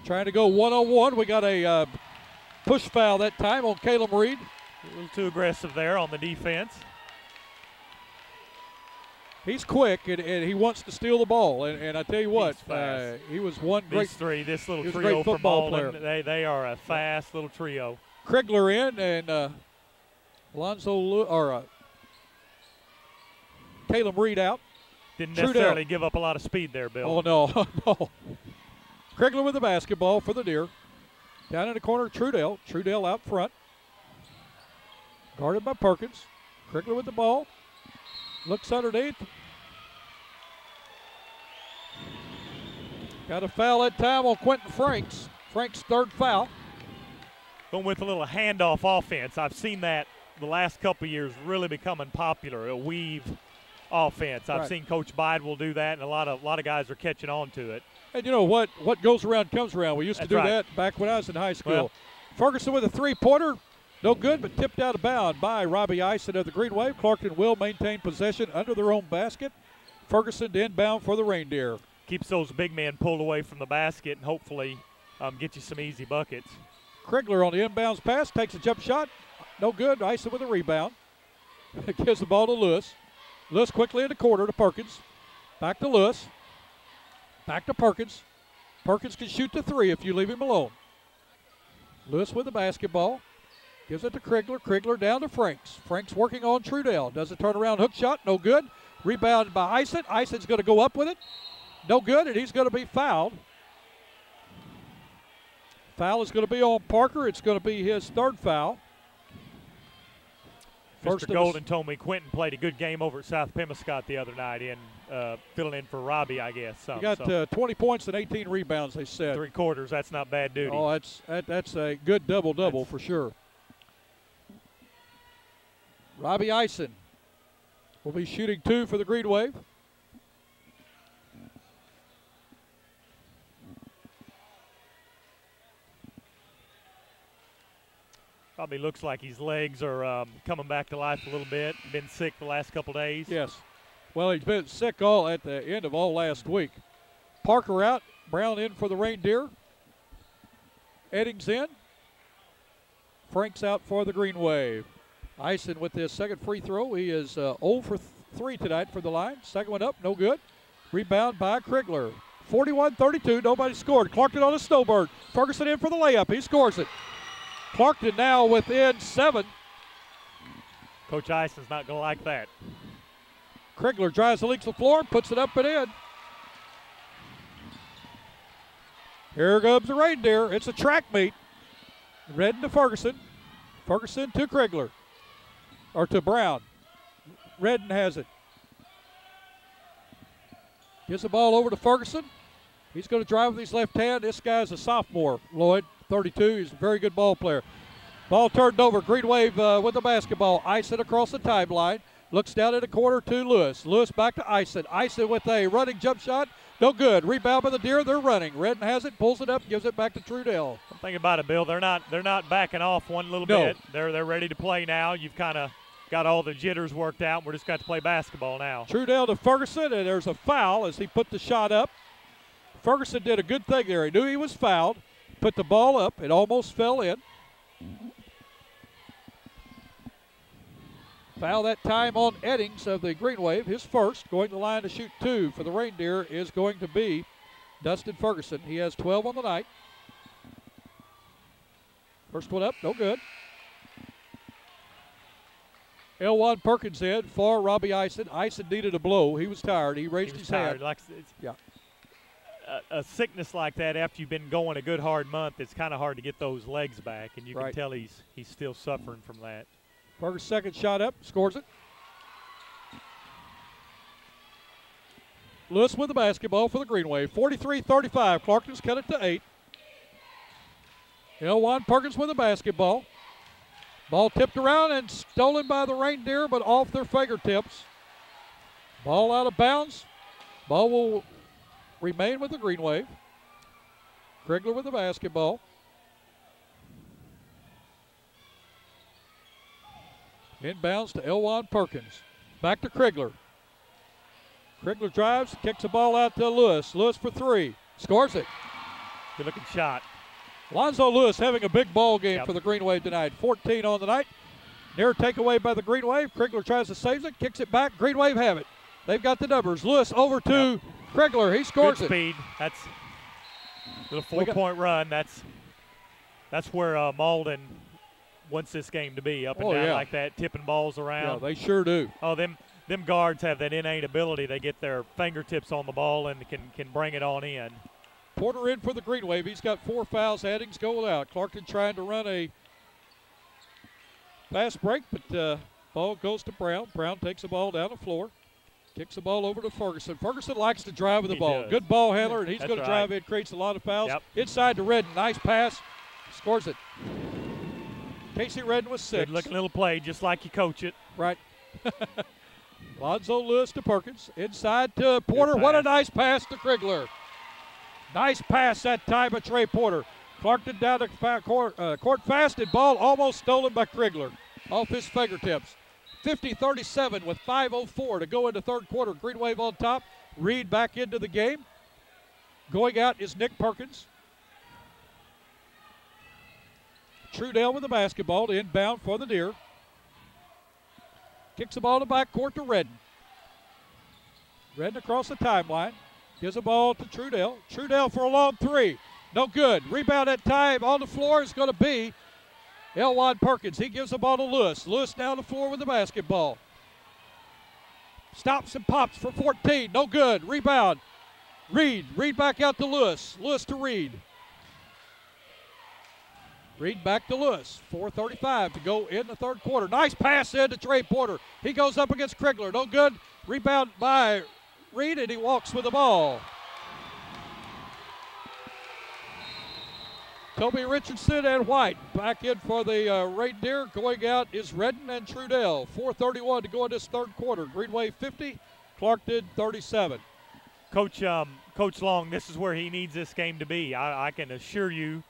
[SPEAKER 1] Trying to go one-on-one. We got a push foul that time on Caleb Reed.
[SPEAKER 5] A little too aggressive there on the defense.
[SPEAKER 1] He's quick, and he wants to steal the ball. And I tell you what, he was one great
[SPEAKER 5] this little trio from Malden, they are a fast little trio.
[SPEAKER 1] Krigler in, and Caleb Reed out.
[SPEAKER 5] Didn't necessarily give up a lot of speed there, Bill.
[SPEAKER 1] Oh, no, no. Krigler with the basketball for the Deer. Down in the corner, Trudell. Trudell out front. Guarded by Perkins. Krigler with the ball. Looks underneath. Got a foul that time on Quentin Franks. Franks' third foul.
[SPEAKER 5] Going with a little handoff offense. I've seen that the last couple of years really becoming popular, a weave offense. I've seen Coach Bidwell do that, and a lot of guys are catching on to it.
[SPEAKER 1] And you know what goes around comes around. We used to do that back when I was in high school.
[SPEAKER 5] Well,
[SPEAKER 1] Ferguson with a three-pointer. No good, but tipped out of bounds by Robbie Eisen of the Green Wave. Clarkton will maintain possession under their own basket. Ferguson to inbound for the Reindeer.
[SPEAKER 5] Keeps those big men pulled away from the basket and hopefully get you some easy buckets.
[SPEAKER 1] Krigler on the inbounds pass, takes a jump shot. No good. Eisen with a rebound. Gives the ball to Lewis. Lewis quickly in the corner to Perkins. Back to Lewis. Back to Perkins. Perkins can shoot the three if you leave him alone. Lewis with the basketball. Gives it to Krigler. Krigler down to Franks. Franks working on Trudell. Does a turnaround hook shot. No good. Rebounded by Eisen. Eisen's going to go up with it. No good, and he's going to be fouled. Foul is going to be on Parker. It's going to be his third foul.
[SPEAKER 5] Mr. Golden told me Quentin played a good game over at South Pemiscot the other night in filling in for Robbie, I guess.
[SPEAKER 1] He got 20 points and 18 rebounds, they said.
[SPEAKER 5] 3 quarters, that's not bad duty.
[SPEAKER 1] Oh, that's a good double-double for sure. Robbie Eisen will be shooting 2 for the Green Wave.
[SPEAKER 5] Probably looks like his legs are coming back to life a little bit. Been sick the last couple days.
[SPEAKER 1] Yes. Well, he's been sick all at the end of all last week. Parker out. Brown in for the Reindeer. Eddings in. Franks out for the Green Wave. Eisen with his second free throw. He is 0 for 3 tonight for the line. Second one up, no good. Rebound by Krigler. 41-32, nobody scored. Clarkton on a snowbird. Ferguson in for the layup. He scores it. Clarkton now within 7.
[SPEAKER 5] Coach Eisen's not going to like that.
[SPEAKER 1] Krigler drives the leaks the floor, puts it up and in. Here comes the Reindeer. It's a track meet. Redden to Ferguson. Ferguson to Krigler. Or to Brown. Redden has it. Gives the ball over to Ferguson. He's going to drive with his left hand. This guy's a sophomore, Lloyd, 32. He's a very good ball player. Ball turned over. Green Wave with the basketball. Eisen across the timeline. Looks down in the corner to Lewis. Lewis back to Eisen. Eisen with a running jump shot. No good. Rebound by the Deer. They're running. Redden has it, pulls it up, gives it back to Trudell.
[SPEAKER 5] Think about it, Bill. They're not backing off one little bit. They're ready to play now. You've kind of got all the jitters worked out. We're just got to play basketball now.
[SPEAKER 1] Trudell to Ferguson, and there's a foul as he put the shot up. Ferguson did a good thing there. He knew he was fouled, put the ball up. It almost fell in. Foul that time on Eddings of the Green Wave, his first. Going to the line to shoot 2 for the Reindeer is going to be Dustin Ferguson. He has 12 on the night. First one up, no good. Elwan Perkins in for Robbie Ison. Ison needed a blow. He was tired. He raised his hand.
[SPEAKER 5] Yeah. A sickness like that after you've been going a good hard month, it's kind of hard to get those legs back, and you can tell he's still suffering from that.
[SPEAKER 1] Ferguson's second shot up, scores it. Lewis with the basketball for the Green Wave. 43-35. Clarkton's cut it to 8. Elwan Perkins with the basketball. Ball tipped around and stolen by the Reindeer, but off their fingertips. Ball out of bounds. Ball will remain with the Green Wave. Krigler with the basketball. Inbounds to Elwan Perkins. Back to Krigler. Krigler drives, kicks the ball out to Lewis. Lewis for 3. Scores it.
[SPEAKER 5] Good looking shot.
[SPEAKER 1] Lonzo Lewis having a big ball game for the Green Wave tonight. 14 on the night. Near takeaway by the Green Wave. Krigler tries to save it, kicks it back. Green Wave have it. They've got the numbers. Lewis over to Krigler. He scores
[SPEAKER 5] Good speed. That's a little 4-point run. That's where Malden wants this game to be, up and down like that, tipping balls around.
[SPEAKER 1] Yeah, they sure do.
[SPEAKER 5] Oh, them guards have that innate ability. They get their fingertips on the ball and can bring it on in.
[SPEAKER 1] Porter in for the Green Wave. He's got 4 fouls. Eddings going out. Clarkton trying to run a fast break, but ball goes to Brown. Brown takes the ball down the floor. Kicks the ball over to Ferguson. Ferguson likes to drive with the ball.
[SPEAKER 5] Does.
[SPEAKER 1] Good ball handler, and he's going to drive in, creates a lot of fouls. Inside to Redden. Nice pass. Scores it. Casey Redden with 6.
[SPEAKER 5] Good looking little play, just like you coach it.
[SPEAKER 1] Right. Lonzo Lewis to Perkins. Inside to Porter. What a nice pass to Krigler. Nice pass that time by Trey Porter. Clarkton down to court fast, and ball almost stolen by Krigler off his fingertips. 50-37 with 5:04 to go into third quarter. Green Wave on top. Reed back into the game. Going out is Nick Perkins. Trudell with the basketball to inbound for the Deer. Kicks the ball to backcourt to Redden. Redden across the timeline. Gives the ball to Trudell. Trudell for a long 3. No good. Rebound at time on the floor is going to be Elwan Perkins. He gives the ball to Lewis. Lewis down the floor with the basketball. Stops and pops for 14. No good. Rebound. Reed. Reed back out to Lewis. Lewis to Reed. Reed back to Lewis. 4:35 to go in the third quarter. Nice pass in to Trey Porter. He goes up against Krigler. No good. Rebound by Reed, and he walks with the ball. Toby Richardson and White back in for the Reindeer. Going out is Redden and Trudell. 4:31 to go in this third quarter. Green Wave 50, Clarkton 37.
[SPEAKER 5] Coach Long, this is where he needs this game to be. I can assure you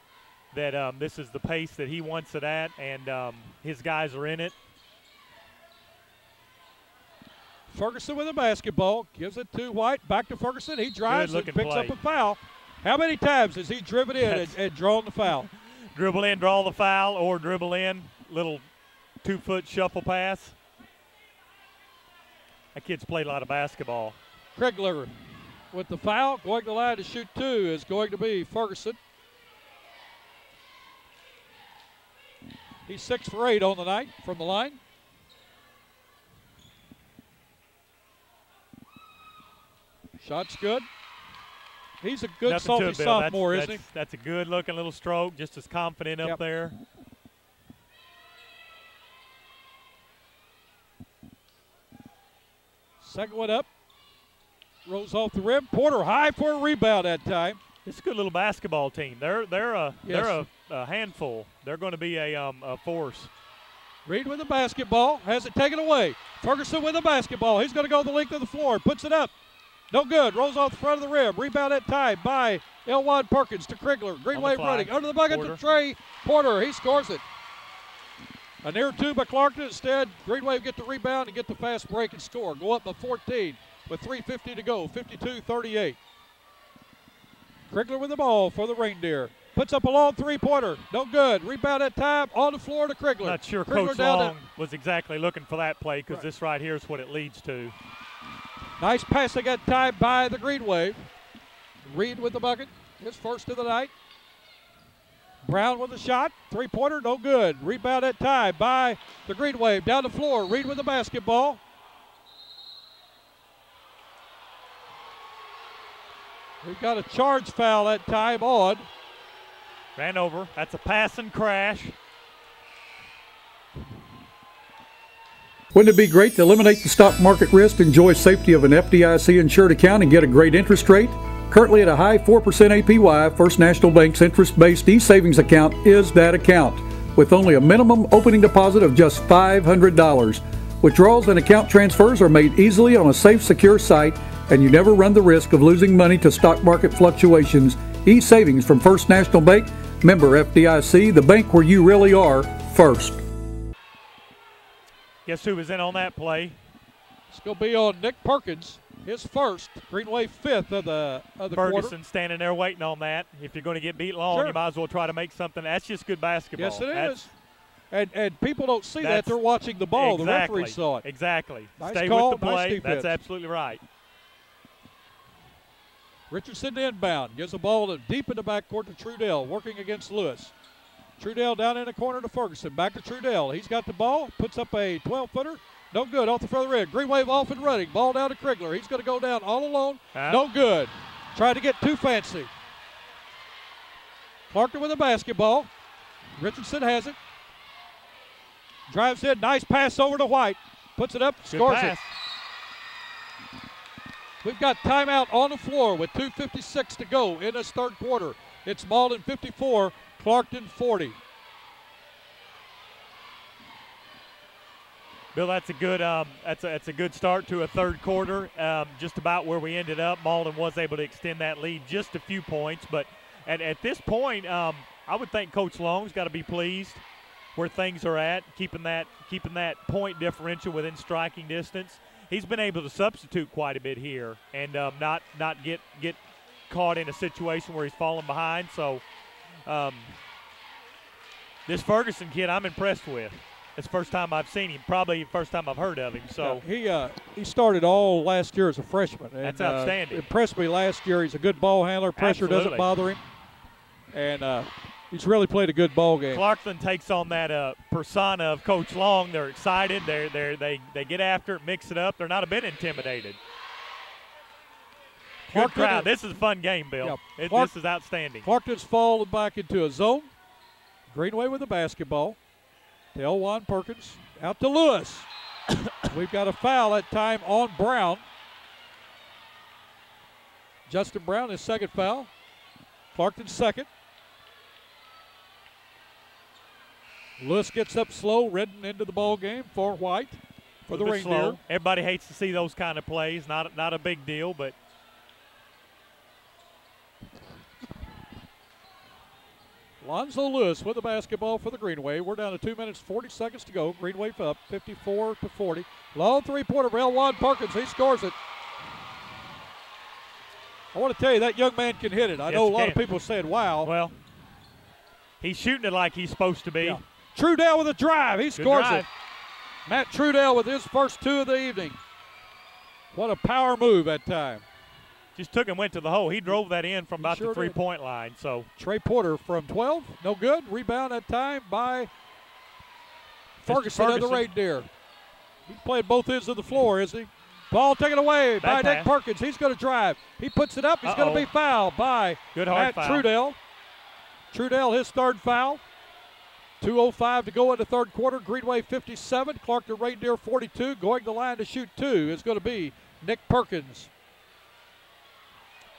[SPEAKER 5] that this is the pace that he wants it at, and his guys are in it.
[SPEAKER 1] Ferguson with the basketball, gives it to White, back to Ferguson. He drives and picks up a foul. How many times has he driven in and drawn the foul?
[SPEAKER 5] Dribble in, draw the foul, or dribble in, little 2-foot shuffle pass. That kid's played a lot of basketball.
[SPEAKER 1] Krigler with the foul, going to the line to shoot 2 is going to be Ferguson. He's 6 for 8 on the night from the line. Shot's good. He's a good salty sophomore, isn't he?
[SPEAKER 5] That's a good-looking little stroke, just as confident up there.
[SPEAKER 1] Second one up. Rolls off the rim. Porter high for a rebound that time.
[SPEAKER 5] It's a good little basketball team. They're a handful. They're going to be a force.
[SPEAKER 1] Reed with the basketball. Has it taken away. Ferguson with the basketball. He's going to go the length of the floor. Puts it up. No good. Rolls off the front of the rim. Rebound at time by Elwan Perkins to Krigler. Green Wave running. Under the bucket to Trey Porter. He scores it. A near 2 by Clarkton. Instead, Green Wave get the rebound and get the fast break and score. Go up by 14 with 3:50 to go. 52-38. Krigler with the ball for the Reindeer. Puts up a long three-pointer. No good. Rebound that time on the floor to Krigler.
[SPEAKER 5] Not sure
[SPEAKER 1] Krigler
[SPEAKER 5] Coach Long was exactly looking for that play because this right here is what it leads to.
[SPEAKER 1] Nice passing that time by the Green Wave. Reed with the bucket. His first of the night. Brown with a shot. Three-pointer, no good. Rebound that time by the Green Wave. Down the floor. Reed with the basketball. We've got a charge foul that time on.
[SPEAKER 5] Ran over. That's a pass and crash.
[SPEAKER 3] Wouldn't it be great to eliminate the stock market risk, enjoy safety of an FDIC insured account, and get a great interest rate? Currently at a high 4% APY, First National Bank's interest-based e-savings account is that account, with only a minimum opening deposit of just $500. Withdrawals and account transfers are made easily on a safe, secure site, and you never run the risk of losing money to stock market fluctuations. E-savings from First National Bank, member FDIC, the bank where you really are first.
[SPEAKER 5] Guess who was in on that play?
[SPEAKER 1] It's going to be on Nick Perkins, his first. Green Wave fifth of the
[SPEAKER 5] Ferguson
[SPEAKER 1] quarter.
[SPEAKER 5] standing there waiting on that. If you're going to get beat long, you might as well try to make something. That's just good basketball.
[SPEAKER 1] Yes, it is. And people don't see that. They're watching the ball.
[SPEAKER 5] Exactly,
[SPEAKER 1] the referee saw it.
[SPEAKER 5] Exactly.
[SPEAKER 1] Nice
[SPEAKER 5] Stay
[SPEAKER 1] call,
[SPEAKER 5] with the play.
[SPEAKER 1] nice defense.
[SPEAKER 5] That's absolutely right.
[SPEAKER 1] Richardson inbound. Gives the ball deep in the backcourt to Trudell, working against Lewis. Trudell down in the corner to Ferguson. Back to Trudell. He's got the ball. Puts up a 12-footer. No good. Off the further end. Green Wave off and running. Ball down to Krigler. He's going to go down all alone. No good. Tried to get too fancy. Clarkton with the basketball. Richardson has it. Drives in. Nice pass over to White. Puts it up. Scores it. We've got timeout on the floor with 2:56 to go in this third quarter. It's Malden 54, Clarkton 40.
[SPEAKER 5] Bill, that's a good that's a good start to a third quarter. Just about where we ended up. Malden was able to extend that lead just a few points, but at this point, I would think Coach Long's got to be pleased where things are at, keeping that point differential within striking distance. He's been able to substitute quite a bit here and not get caught in a situation where he's falling behind. So this Ferguson kid I'm impressed with. It's the first time I've seen him, probably the first time I've heard of him. So
[SPEAKER 1] he started all last year as a freshman. And,
[SPEAKER 5] that's outstanding.
[SPEAKER 1] Impressed me last year. He's a good ball handler. Pressure doesn't bother him. And he's really played a good ball game.
[SPEAKER 5] Clarkton takes on that persona of Coach Long. They're excited. They get after it, mix it up. They're not a bit intimidated. Good crowd. This is a fun game, Bill.
[SPEAKER 1] Yeah,
[SPEAKER 5] this is outstanding.
[SPEAKER 1] Clarkton's fallen back into a zone. Greenway with the basketball. To Elwan Perkins. Out to Lewis. We've got a foul that time on Brown. Justin Brown, his second foul. Clarkton's second. Lewis gets up slow, Redden into the ball game for White for the Reindeer.
[SPEAKER 5] Slow. Everybody hates to see those kind of plays. Not a big deal, but
[SPEAKER 1] Lonzo Lewis with the basketball for the Green Wave. We're down to 2 minutes, 40 seconds to go. Green Wave up 54-40. Long three-pointer for Elwan Perkins. He scores it. I want to tell you, that young man can hit it. I know a lot of people said, wow.
[SPEAKER 5] Well, he's shooting it like he's supposed to be.
[SPEAKER 1] Yeah. Trudell with a drive. He scores it. Matt Trudell with his first two of the evening. What a power move at time.
[SPEAKER 5] Just took and went to the hole. He drove that in from about the three-point line. So
[SPEAKER 1] Trey Porter from 12. No good. Rebound that time by Ferguson of the Reindeer. He played both ends of the floor, is he? Ball taken away by Nick Perkins. He's going to drive. He puts it up. He's going to be fouled by Matt Trudell. Trudell, his third foul. 2:05 to go in the third quarter. Greenway 57, Clarkton Reindeer 42. Going to the line to shoot two is going to be Nick Perkins.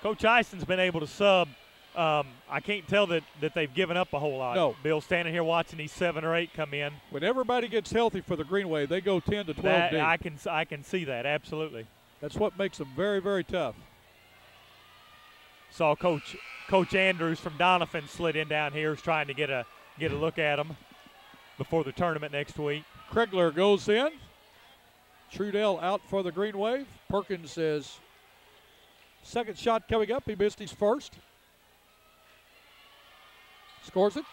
[SPEAKER 5] Coach Ison's been able to sub. I can't tell that they've given up a whole lot.
[SPEAKER 1] No.
[SPEAKER 5] Bill standing here watching these 7 or 8 come in.
[SPEAKER 1] When everybody gets healthy for the Greenway, they go 10 to 12 deep.
[SPEAKER 5] I can see that, absolutely.
[SPEAKER 1] That's what makes them very, very tough.
[SPEAKER 5] Saw Coach Andrews from Donovan slid in down here, is trying to get a look at them before the tournament next week.
[SPEAKER 1] Krigler goes in. Trudell out for the Green Wave. Perkins is second shot coming up. He missed his first. scores it.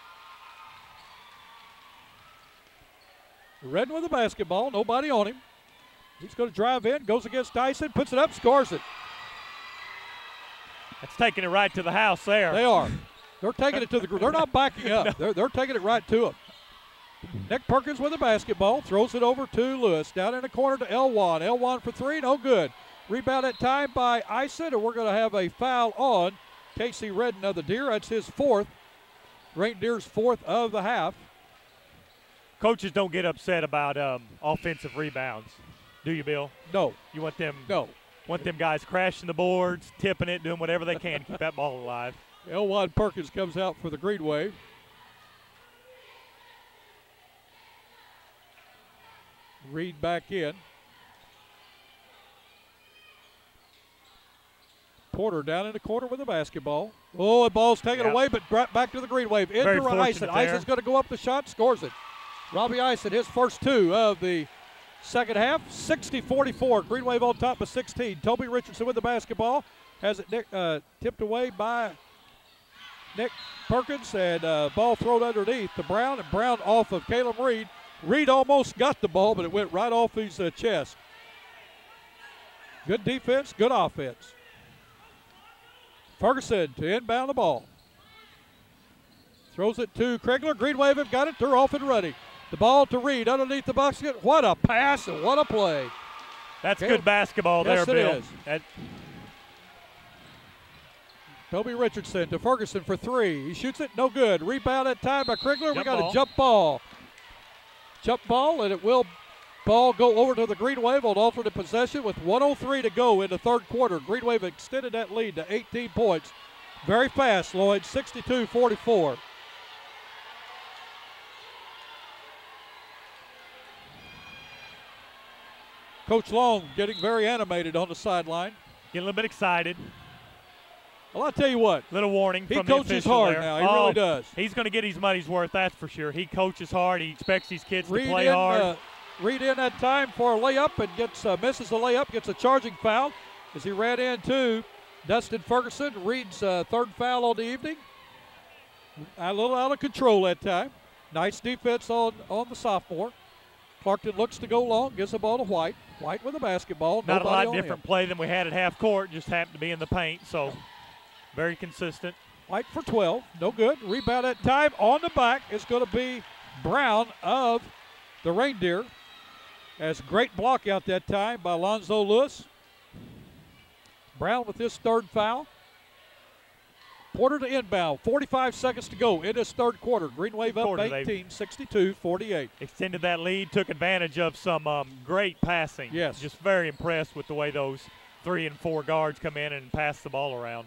[SPEAKER 1] Redden with the basketball, nobody on him. He's going to drive in, goes against Dyson, puts it up, scores it.
[SPEAKER 5] That's taking it right to the house there.
[SPEAKER 1] They are. They're taking it to the – they're not backing up. No. They're taking it right to him. Nick Perkins with the basketball, throws it over to Lewis. Down in the corner to Elwan. Elwan for three, no good. Rebound at time by Ison, and we're going to have a foul on Casey Redden of the Deer. That's his fourth. Reindeer's fourth of the half.
[SPEAKER 5] Coaches don't get upset about offensive rebounds, do you, Bill?
[SPEAKER 1] No.
[SPEAKER 5] You want them?
[SPEAKER 1] No.
[SPEAKER 5] Want them guys crashing the boards, tipping it, doing whatever they can to keep that ball alive.
[SPEAKER 1] Elwan Perkins comes out for the Green Wave. Reed back in. Porter down in the corner with the basketball. Oh, the ball's taken away, but back to the Green Wave. Into Ison. Ison's going to go up the shot, scores it. Robbie Ison, his first two of the second half. 60-44. Green Wave on top of 16. Toby Richardson with the basketball. Has it tipped away by Nick Perkins, and ball thrown underneath to Brown, and Brown off of Caleb Reed. Reed almost got the ball, but it went right off his chest. Good defense, good offense. Ferguson to inbound the ball. Throws it to Kregler. Green Wave have got it. They're off and running. The ball to Reed underneath the basket. What a pass and what a play.
[SPEAKER 5] That's good basketball there, Bill.
[SPEAKER 1] Yes, it is. Toby Richardson to Ferguson for three. He shoots it, no good. Rebound at time by Kregler. We got a jump ball. Jump ball, and it will ball go over to the Green Wave on alternate possession with 1:03 to go in the third quarter. Green Wave extended that lead to 18 points. Very fast, Lloyd, 62-44. Coach Long getting very animated on the sideline.
[SPEAKER 5] Getting a little bit excited.
[SPEAKER 1] Well, I'll tell you what.
[SPEAKER 5] Little warning from the official.
[SPEAKER 1] He coaches hard now. He really does.
[SPEAKER 5] He's going to get his money's worth, that's for sure. He coaches hard. He expects these kids to play hard.
[SPEAKER 1] Reed in that time for a layup and gets misses the layup, gets a charging foul as he ran into Dustin Ferguson. Reed's third foul on the evening. A little out of control that time. Nice defense on the sophomore. Clarkton looks to go long, gives the ball to White. White with the basketball.
[SPEAKER 5] Not a lot different play than we had at half court, just happened to be in the paint, so very consistent.
[SPEAKER 1] White for 12, no good. Rebound at time on the back is going to be Brown of the Reindeer. As great block out that time by Lonzo Lewis. Brown with his third foul. Porter to inbound, 45 seconds to go in this third quarter. Green Wave up 18, 62-48.
[SPEAKER 5] Extended that lead, took advantage of some great passing.
[SPEAKER 1] Yes.
[SPEAKER 5] Just very impressed with the way those 3 and 4 guards come in and pass the ball around.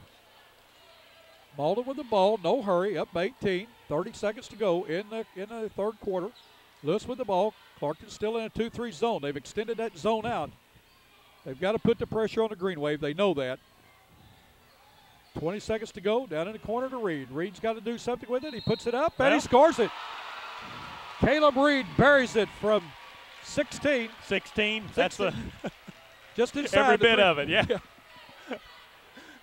[SPEAKER 1] Malden with the ball, no hurry, up 18. 30 seconds to go in the third quarter. Lewis with the ball. Clarkton still in a 2-3 zone. They've extended that zone out. They've got to put the pressure on the Green Wave. They know that. 20 seconds to go. Down in the corner to Reed. Reed's got to do something with it. He puts it up, and he scores it. Caleb Reed buries it from 16.
[SPEAKER 5] 16. That's the
[SPEAKER 1] just inside
[SPEAKER 5] every bit of it, yeah.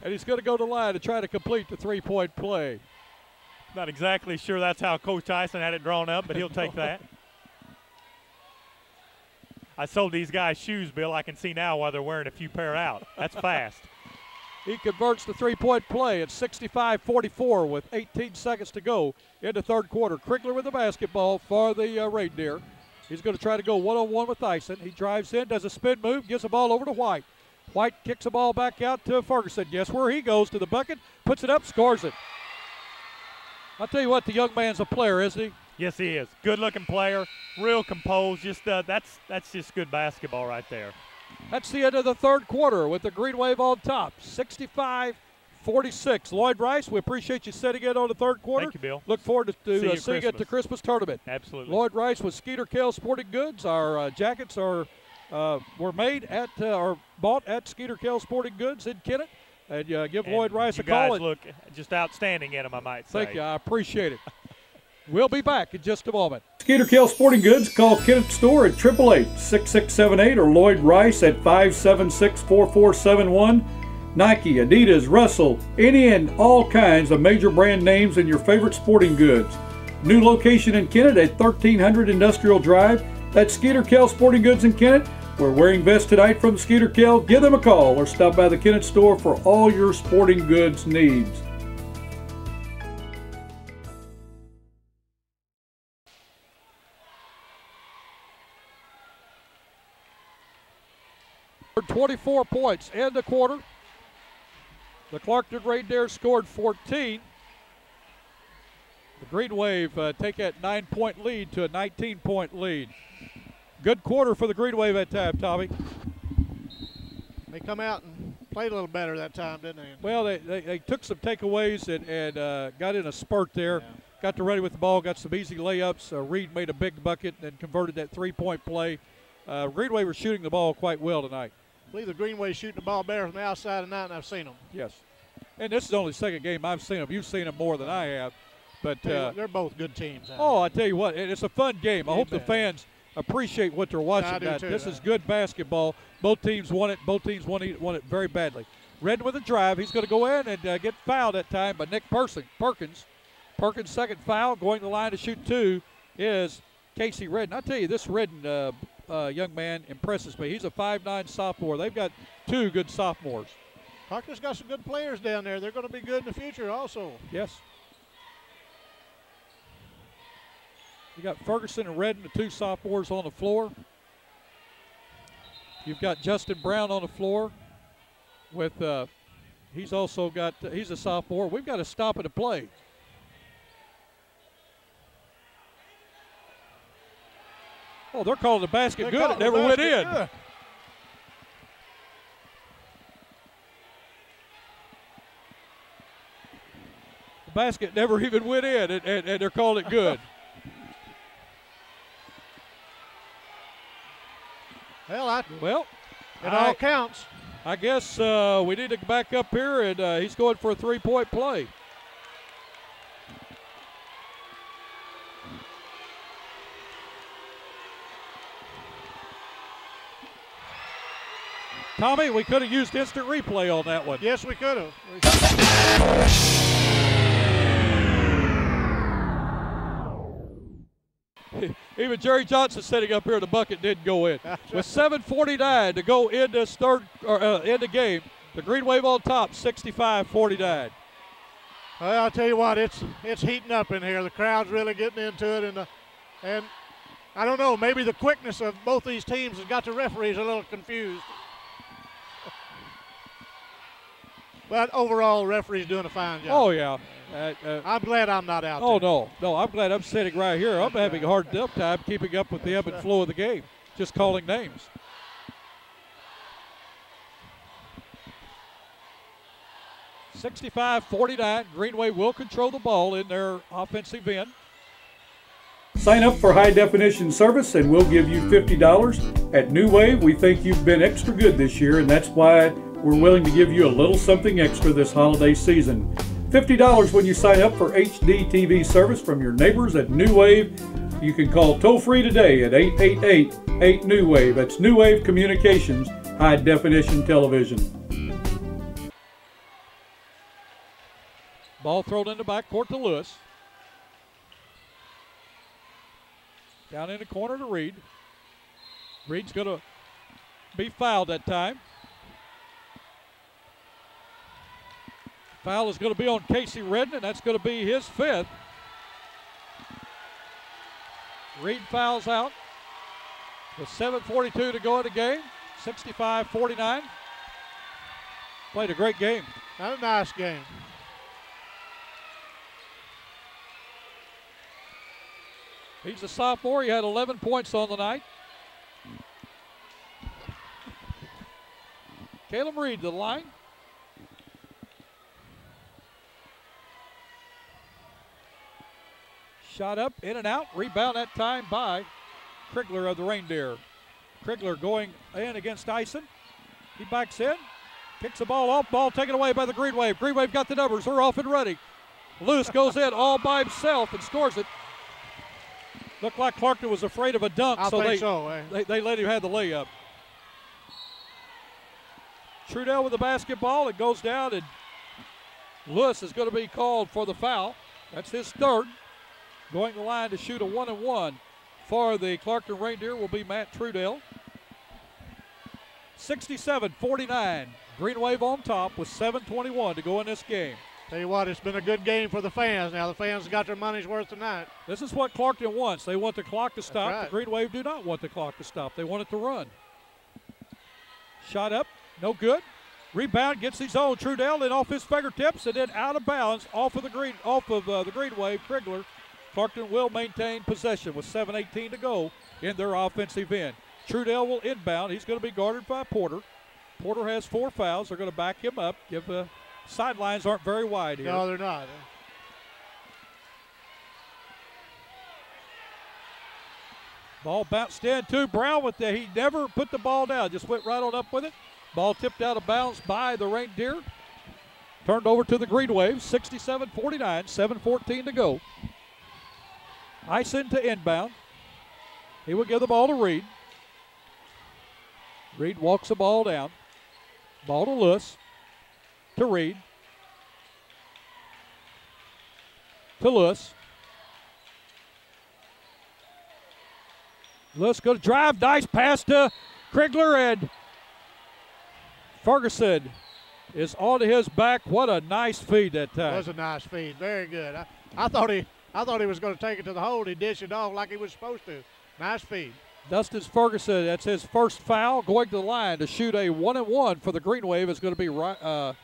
[SPEAKER 1] And he's going to go to the line to try to complete the three-point play.
[SPEAKER 5] Not exactly sure that's how Coach Tyson had it drawn up, but he'll take that. I sold these guys shoes, Bill. I can see now why they're wearing a few pair out. That's fast.
[SPEAKER 1] He converts the three-point play at 65-44 with 18 seconds to go in the third quarter. Kregler with the basketball for the Reindeer. He's going to try to go one-on-one with Tyson. He drives in, does a spin move, gives the ball over to White. White kicks the ball back out to Ferguson. Guess where he goes? To the bucket, puts it up, scores it. I'll tell you what, the young man's a player, isn't he?
[SPEAKER 5] Yes, he is. Good-looking player, real composed. Just that's just good basketball right there.
[SPEAKER 1] That's the end of the third quarter with the Green Wave on top, 65-46. Lloyd Rice, we appreciate you sitting in on the third quarter.
[SPEAKER 5] Thank you, Bill.
[SPEAKER 1] Look forward to seeing you at the Christmas tournament.
[SPEAKER 5] Absolutely.
[SPEAKER 1] Lloyd Rice with Skeeter Kell Sporting Goods. Our jackets were made at or bought at Skeeter Kell Sporting Goods in Kennett. And give Lloyd Rice a call.
[SPEAKER 5] You guys look just outstanding in them, I might say.
[SPEAKER 1] Thank you. I appreciate it. We'll be back in just a moment.
[SPEAKER 3] Skeeter Kell Sporting Goods. Call Kennett Store at 888-6678 or Lloyd Rice at 576-4471. Nike, Adidas, Russell, any and all kinds of major brand names and your favorite sporting goods. New location in Kennett at 1300 Industrial Drive. That's Skeeter Kell Sporting Goods in Kennett. We're wearing vests tonight from Skeeter Kell. Give them a call or stop by the Kennett store for all your sporting goods needs.
[SPEAKER 1] For 24 points in the quarter. The Clarkton Reindeers scored 14. The Green Wave take that 9-point lead to a 19-point lead. Good quarter for the Green Wave that time, Tommy.
[SPEAKER 2] They come out and played a little better that time, didn't they?
[SPEAKER 1] Well, they took some takeaways and got in a spurt there. Yeah. Got to ready with the ball, got some easy layups. Reed made a big bucket and converted that three-point play. Green Wave were shooting the ball quite well tonight.
[SPEAKER 2] I believe the Green Wave shooting the ball better from the outside tonight, and I've seen them.
[SPEAKER 1] Yes. And this is only the second game I've seen them. You've seen them more than I have. But
[SPEAKER 2] they're both good teams.
[SPEAKER 1] I tell you what, it's a fun game. I hope the fans appreciate what they're watching. This is good basketball. Both teams want it. Both teams want it very badly. Redden with a drive. He's going to go in and get fouled that time by Nick Perkins. Perkins' second foul, going to the line to shoot two, is Casey Redden. I tell you, this Redden young man impresses me. He's a 5'9" sophomore. They've got two good sophomores.
[SPEAKER 2] Clarkton's got some good players down there. They're going to be good in the future also.
[SPEAKER 1] Yes. You got Ferguson and Redden, the two sophomores on the floor. You've got Justin Brown on the floor with he's also got he's a sophomore. We've got to stop it to play. Oh, they're calling the basket good. It never went in. Good. The basket never even went in, and they're calling it good.
[SPEAKER 2] Well, it all counts.
[SPEAKER 1] I guess we need to back up here, and he's going for a three-point play. Tommy, we could have used instant replay on that one.
[SPEAKER 2] Yes, we could have.
[SPEAKER 1] Even Jerry Johnson sitting up here, the bucket didn't go in. With 7:49 to go in this in the game, the Green Wave on top, 65-49.
[SPEAKER 2] Well, I'll tell you what, it's heating up in here. The crowd's really getting into it, and I don't know, maybe the quickness of both these teams has got the referees a little confused. But overall, referee's doing a fine job.
[SPEAKER 1] Oh, yeah.
[SPEAKER 2] I'm glad I'm not out
[SPEAKER 1] there.
[SPEAKER 2] No,
[SPEAKER 1] I'm glad I'm sitting right here. I'm having a hard enough time keeping up with the ebb and flow of the game, just calling names. $65-49. Green Wave will control the ball in their offensive end.
[SPEAKER 3] Sign up for high definition service and we'll give you $50. At New Wave, we think you've been extra good this year, and that's why we're willing to give you a little something extra this holiday season. $50 when you sign up for HD TV service from your neighbors at New Wave. You can call toll-free today at 888-8-NEW-WAVE. That's New Wave Communications, high definition television.
[SPEAKER 1] Ball thrown in the backcourt to Lewis. Down in the corner to Reed. Reed's going to be fouled that time. Foul is going to be on Casey Redden, and that's going to be his fifth. Reed fouls out with 7:42 to go in the game. 65-49. Played a great game.
[SPEAKER 2] Not a nice game.
[SPEAKER 1] He's a sophomore. He had 11 points on the night. Caleb Reed to the line. Shot up, in and out. Rebound that time by Krigler of the Reindeer. Krigler going in against Tyson. He backs in, kicks the ball off. Ball taken away by the Green Wave. Green Wave got the numbers. They're off and ready. Lewis goes in all by himself and scores it. Looked like Clarkton was afraid of a dunk,
[SPEAKER 2] they let him have the layup.
[SPEAKER 1] Trudell with the basketball. It goes down, and Lewis is going to be called for the foul. That's his third. Going to the line to shoot a 1-and-1 for the Clarkton Reindeer will be Matt Trudell. 67-49. Green Wave on top with 7:21 to go in this game.
[SPEAKER 2] Tell you what, it's been a good game for the fans. Now the fans got their money's worth tonight.
[SPEAKER 1] This is what Clarkton wants. They want the clock to stop.
[SPEAKER 2] Right.
[SPEAKER 1] The Green Wave do not want the clock to stop. They want it to run. Shot up, no good. Rebound gets his own. Trudell in off his fingertips and then out of bounds off of the Green Wave. Krigler. Clarkton will maintain possession with 7:18 to go in their offensive end. Trudell will inbound. He's going to be guarded by Porter. Porter has 4 fouls. They're going to back him up. Sidelines aren't very wide here.
[SPEAKER 2] No, they're not.
[SPEAKER 1] Ball bounced in to Brown with he never put the ball down. Just went right on up with it. Ball tipped out of bounds by the Reindeer. Turned over to the Green Wave. 67-49. 7:14 to go. Ison to inbound. He will give the ball to Reed. Reed walks the ball down. Ball to Lewis. To Reed. To Lewis. Lewis going to drive. Nice pass to Krigler, and Ferguson is onto his back. What a nice feed that time.
[SPEAKER 2] It was a nice feed. Very good. I thought he was going to take it to the hole. He dished it off like he was supposed to. Nice feed.
[SPEAKER 1] Dustin Ferguson, that's his first foul, going to the line to shoot a 1-and-1 for the Green Wave is going to be Ryan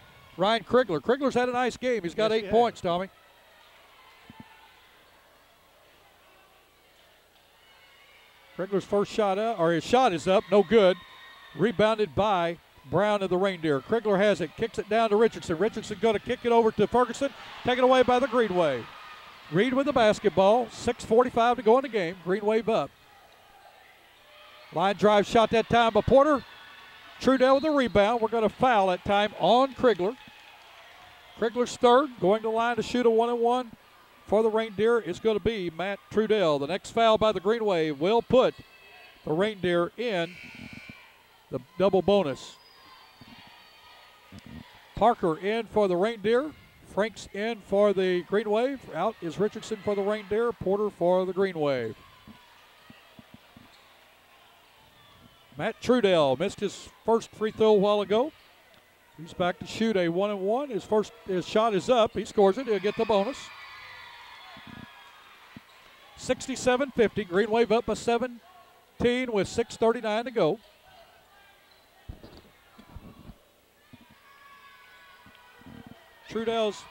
[SPEAKER 1] Krigler. Krigler's had a nice game. He's got 8 points, Tommy. Krigler's first shot up, or his shot is up, no good. Rebounded by Brown of the Reindeer. Krigler has it, kicks it down to Richardson. Richardson going to kick it over to Ferguson, taken away by the Green Wave. Reed with the basketball, 6:45 to go in the game. Green Wave up. Line drive shot that time by Porter. Trudell with the rebound. We're going to foul that time on Krigler. Krigler's third, going to the line to shoot a 1-and-1 for the Reindeer is going to be Matt Trudell. The next foul by the Green Wave will put the Reindeer in the double bonus. Parker in for the Reindeer. Franks in for the Green Wave. Out is Richardson for the Reindeer. Porter for the Green Wave. Matt Trudell missed his first free throw a while ago. He's back to shoot a 1-and-1. His shot is up. He scores it. He'll get the bonus. 67-50. Green Wave up by 17 with 6:39 to go. Trudell's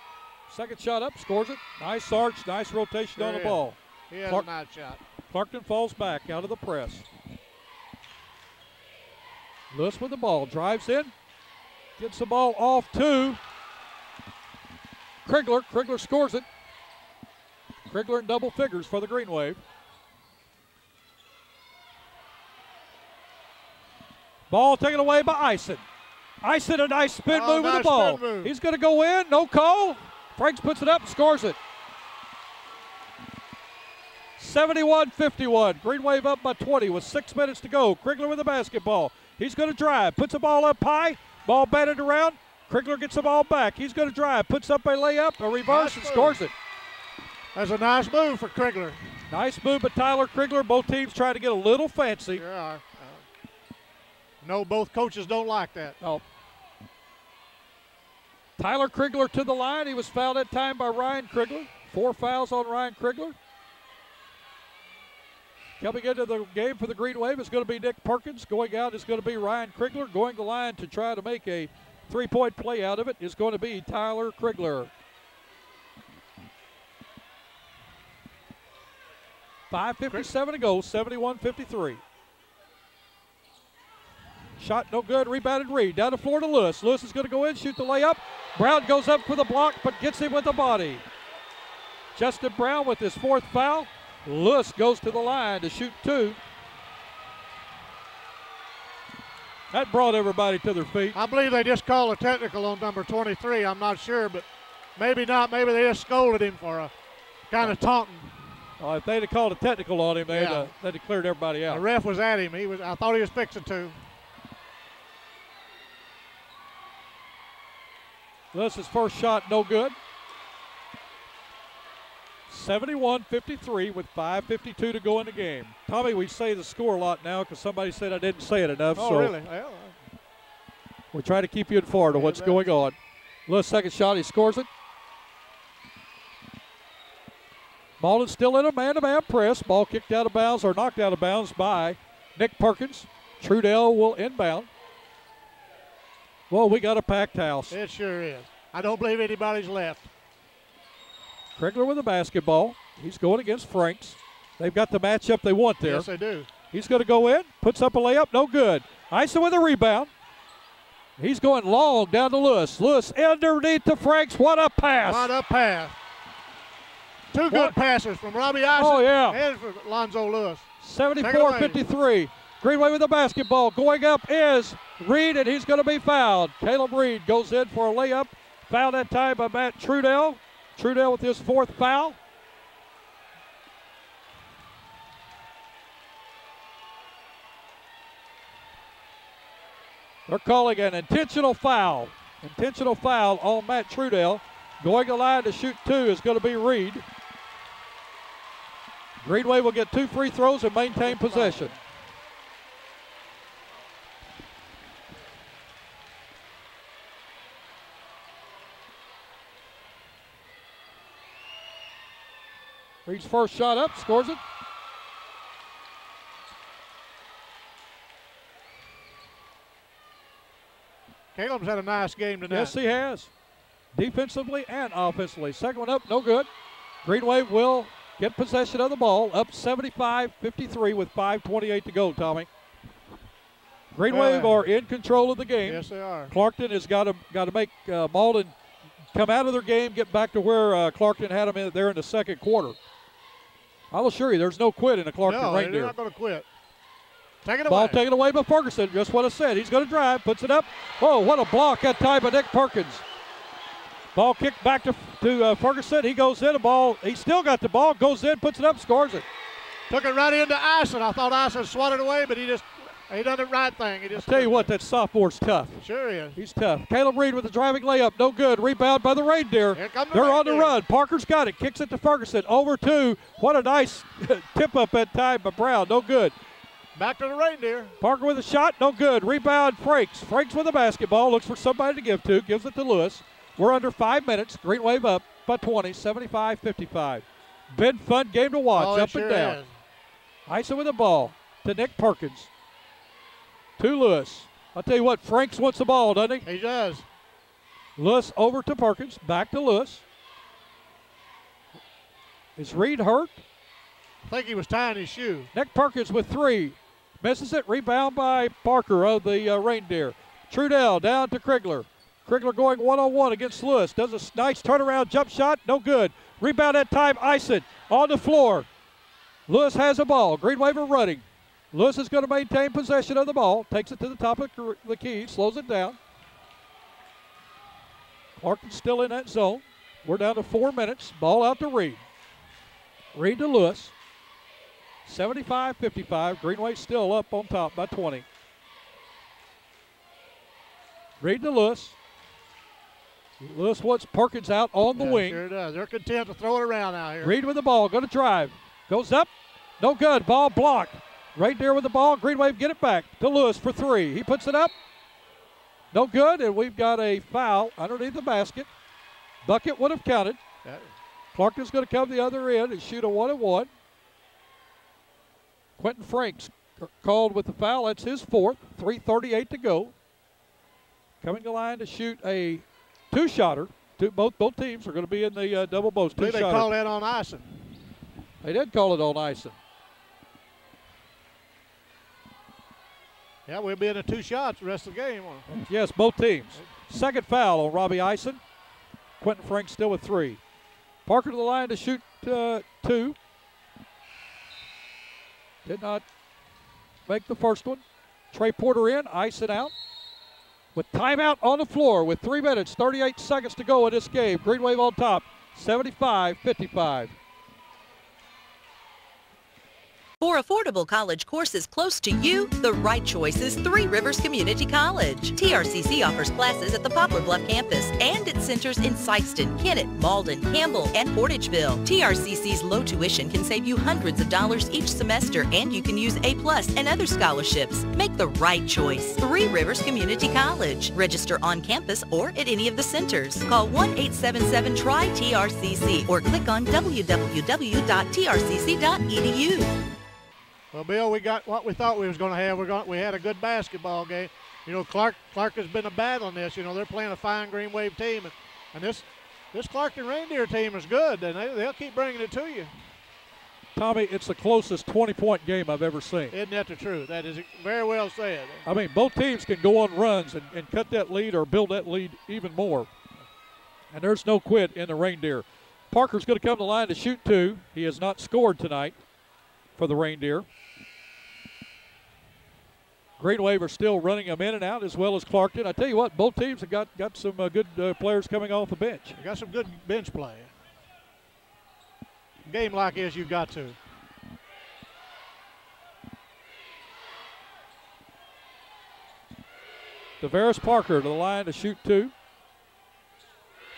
[SPEAKER 1] second shot up, scores it. Nice arch, nice rotation on the ball.
[SPEAKER 2] He has a nice shot.
[SPEAKER 1] Clarkton falls back out of the press. Lewis with the ball, drives in, gets the ball off to Krigler. Krigler scores it. Krigler in double figures for the Green Wave. Ball taken away by Ison. Ison, a nice spin move with the ball. He's going to go in, no call. Franks puts it up and scores it. 71-51. Green Wave up by 20 with 6 minutes to go. Krigler with the basketball. He's going to drive, puts the ball up high. Ball batted around. Krigler gets the ball back. He's going to drive, puts up a layup, a reverse, and scores it.
[SPEAKER 2] That's a nice move for Krigler.
[SPEAKER 1] Nice move by Tyler Krigler. Both teams trying to get a little fancy.
[SPEAKER 2] Sure are. No, both coaches don't like that.
[SPEAKER 1] Oh. Tyler Krigler to the line. He was fouled that time by Ryan Krigler. 4 fouls on Ryan Krigler. Coming into the game for the Green Wave is going to be Nick Perkins. Going out is going to be Ryan Krigler. Going to the line to try to make a 3-point play out of it is going to be Tyler Krigler. 5:57 to go, 71-53. Shot no good, rebounded Reed. Down the floor to Lewis. Lewis is going to go in, shoot the layup. Brown goes up for the block, but gets him with the body. Justin Brown with his 4th foul. Lewis goes to the line to shoot 2. That brought everybody to their feet.
[SPEAKER 2] I believe they just called a technical on number 23. I'm not sure, but maybe not. Maybe they just scolded him for a kind of taunting.
[SPEAKER 1] If they'd have called a technical on him, they'd have cleared everybody out.
[SPEAKER 2] The ref was at him. I thought he was fixing to.
[SPEAKER 1] Lewis's first shot, no good. 71-53 with 5:52 to go in the game. Tommy, we say the score a lot now because somebody said I didn't say it enough.
[SPEAKER 2] Oh,
[SPEAKER 1] so
[SPEAKER 2] really? Well,
[SPEAKER 1] we try to keep you informed of what's going on. Lewis, second shot, he scores it. Malden still in a man-to-man press. Ball kicked out of bounds or knocked out of bounds by Nick Perkins. Trudell will inbound. Well, we got a packed house.
[SPEAKER 2] it sure is. I don't believe anybody's left.
[SPEAKER 1] Krigler with the basketball. He's going against Franks. They've got the matchup they want there.
[SPEAKER 2] Yes, they do.
[SPEAKER 1] He's going to go in, puts up a layup, no good. Ison with a rebound. He's going long down to Lewis. Lewis underneath to Franks. What a pass.
[SPEAKER 2] What a pass. Two good passes from Robbie Ison and from Lonzo Lewis.
[SPEAKER 1] 74-53. Greenway with the basketball. Going up is Reed, and he's going to be fouled. Caleb Reed goes in for a layup. Fouled that time by Matt Trudell. Trudell with his fourth foul. They're calling an intentional foul. Intentional foul on Matt Trudell. Going to line to shoot two is going to be Reed. Greenway will get 2 free throws and maintain possession. Reed's first shot up, scores it.
[SPEAKER 2] Caleb's had a nice game tonight.
[SPEAKER 1] Yes, he has. Defensively and offensively. Second one up, no good. Greenway will get possession of the ball, up 75-53 with 5:28 to go, Tommy. Greenway are in control of the game.
[SPEAKER 2] Yes, they are.
[SPEAKER 1] Clarkton has got to make Malden come out of their game, get back to where Clarkton had them there in the second quarter. I'll assure you, there's no quit in the Clarkton Reindeer.
[SPEAKER 2] They're not going to quit. Take it away.
[SPEAKER 1] Ball taken away by Ferguson. Just what I said. He's going to drive, puts it up. Oh, what a block that time by Nick Perkins. Ball kicked back to Ferguson. He goes in. He still got the ball. Goes in, puts it up, scores it.
[SPEAKER 2] Took it right into Ison. I thought Ison swatted away, but he done the right thing.
[SPEAKER 1] I'll tell you what, that sophomore's tough.
[SPEAKER 2] Sure is.
[SPEAKER 1] He's tough. Caleb Reed with the driving layup. No good. Rebound by the Reindeer. They're on the run. Parker's got it. Kicks it to Ferguson. Over two. What a nice tip up that time by Brown. No good.
[SPEAKER 2] Back to the Reindeer.
[SPEAKER 1] Parker with a shot. No good. Rebound Franks. Franks with the basketball. Looks for somebody to give to. Gives it to Lewis. We're under 5 minutes. Green Wave up by 20. 75-55. Been fun game to watch. Up and down.
[SPEAKER 2] Is.
[SPEAKER 1] Ison with the ball to Nick Perkins. To Lewis. I'll tell you what, Franks wants the ball, doesn't he?
[SPEAKER 2] He does.
[SPEAKER 1] Lewis over to Perkins. Back to Lewis. Is Reed hurt?
[SPEAKER 2] I think he was tying his shoe.
[SPEAKER 1] Nick Perkins with three. Misses it. Rebound by Parker of the Reindeer. Trudell down to Krigler. Krigler going one-on-one against Lewis. Does a nice turnaround jump shot. No good. Rebound that time. Ison on the floor. Lewis has the ball. Green Wave are running. Lewis is going to maintain possession of the ball. Takes it to the top of the key. Slows it down. Clarkton's still in that zone. We're down to 4 minutes. Ball out to Reed. Reed to Lewis. 75-55. Greenway still up on top by 20. Reed to Lewis. Lewis wants Perkins out on the wing.
[SPEAKER 2] Sure does. They're content to throw it around out here.
[SPEAKER 1] Reed with the ball. Going to drive. Goes up. No good. Ball blocked. Right there with the ball. Green Wave get it back to Lewis for three. He puts it up. No good, and we've got a foul underneath the basket. Bucket would have counted. Clarkton's going to come the other end and shoot a 1-on-1. Quentin Franks called with the foul. That's his fourth. 3:38 to go. Coming to line to shoot a two-shotter. Both teams are going to be in the double bonus.
[SPEAKER 2] They called that on Ison.
[SPEAKER 1] They did call it on Ison.
[SPEAKER 2] Yeah, we'll be in the two shots the rest of the game.
[SPEAKER 1] Yes, both teams. Second foul on Robbie Ison. Quentin Franks still with three. Parker to the line to shoot two. Did not make the first one. Trey Porter in, Ison out. With timeout on the floor with 3 minutes, 38 seconds to go in this game. Green Wave on top, 75-55.
[SPEAKER 4] For affordable college courses close to you, the right choice is Three Rivers Community College. TRCC offers classes at the Poplar Bluff campus and its centers in Sykeston, Kennett, Malden, Campbell, and Portageville. TRCC's low tuition can save you hundreds of dollars each semester, and you can use A+ and other scholarships. Make the right choice. Three Rivers Community College. Register on campus or at any of the centers. Call 1-877-TRY-TRCC or click on www.trcc.edu.
[SPEAKER 2] Well, Bill, we got what we thought we was going to have. We had a good basketball game. You know, Clark has been a battle in this. You know, they're playing a fine Green Wave team, and this Clarkton Reindeer team is good, and they'll keep bringing it to you.
[SPEAKER 1] Tommy, it's the closest 20-point game I've ever seen.
[SPEAKER 2] Isn't that the truth? That is very well said.
[SPEAKER 1] I mean, both teams can go on runs and cut that lead or build that lead even more. And there's no quit in the Reindeer. Parker's going to come to the line to shoot 2. He has not scored tonight for the Reindeer. Green Wave are still running them in and out, as well as Clarkton. I tell you what, both teams have got some good players coming off the bench.
[SPEAKER 2] They got some good bench play. A game like this, you've got to.
[SPEAKER 1] Tavares Parker to the line to shoot 2. His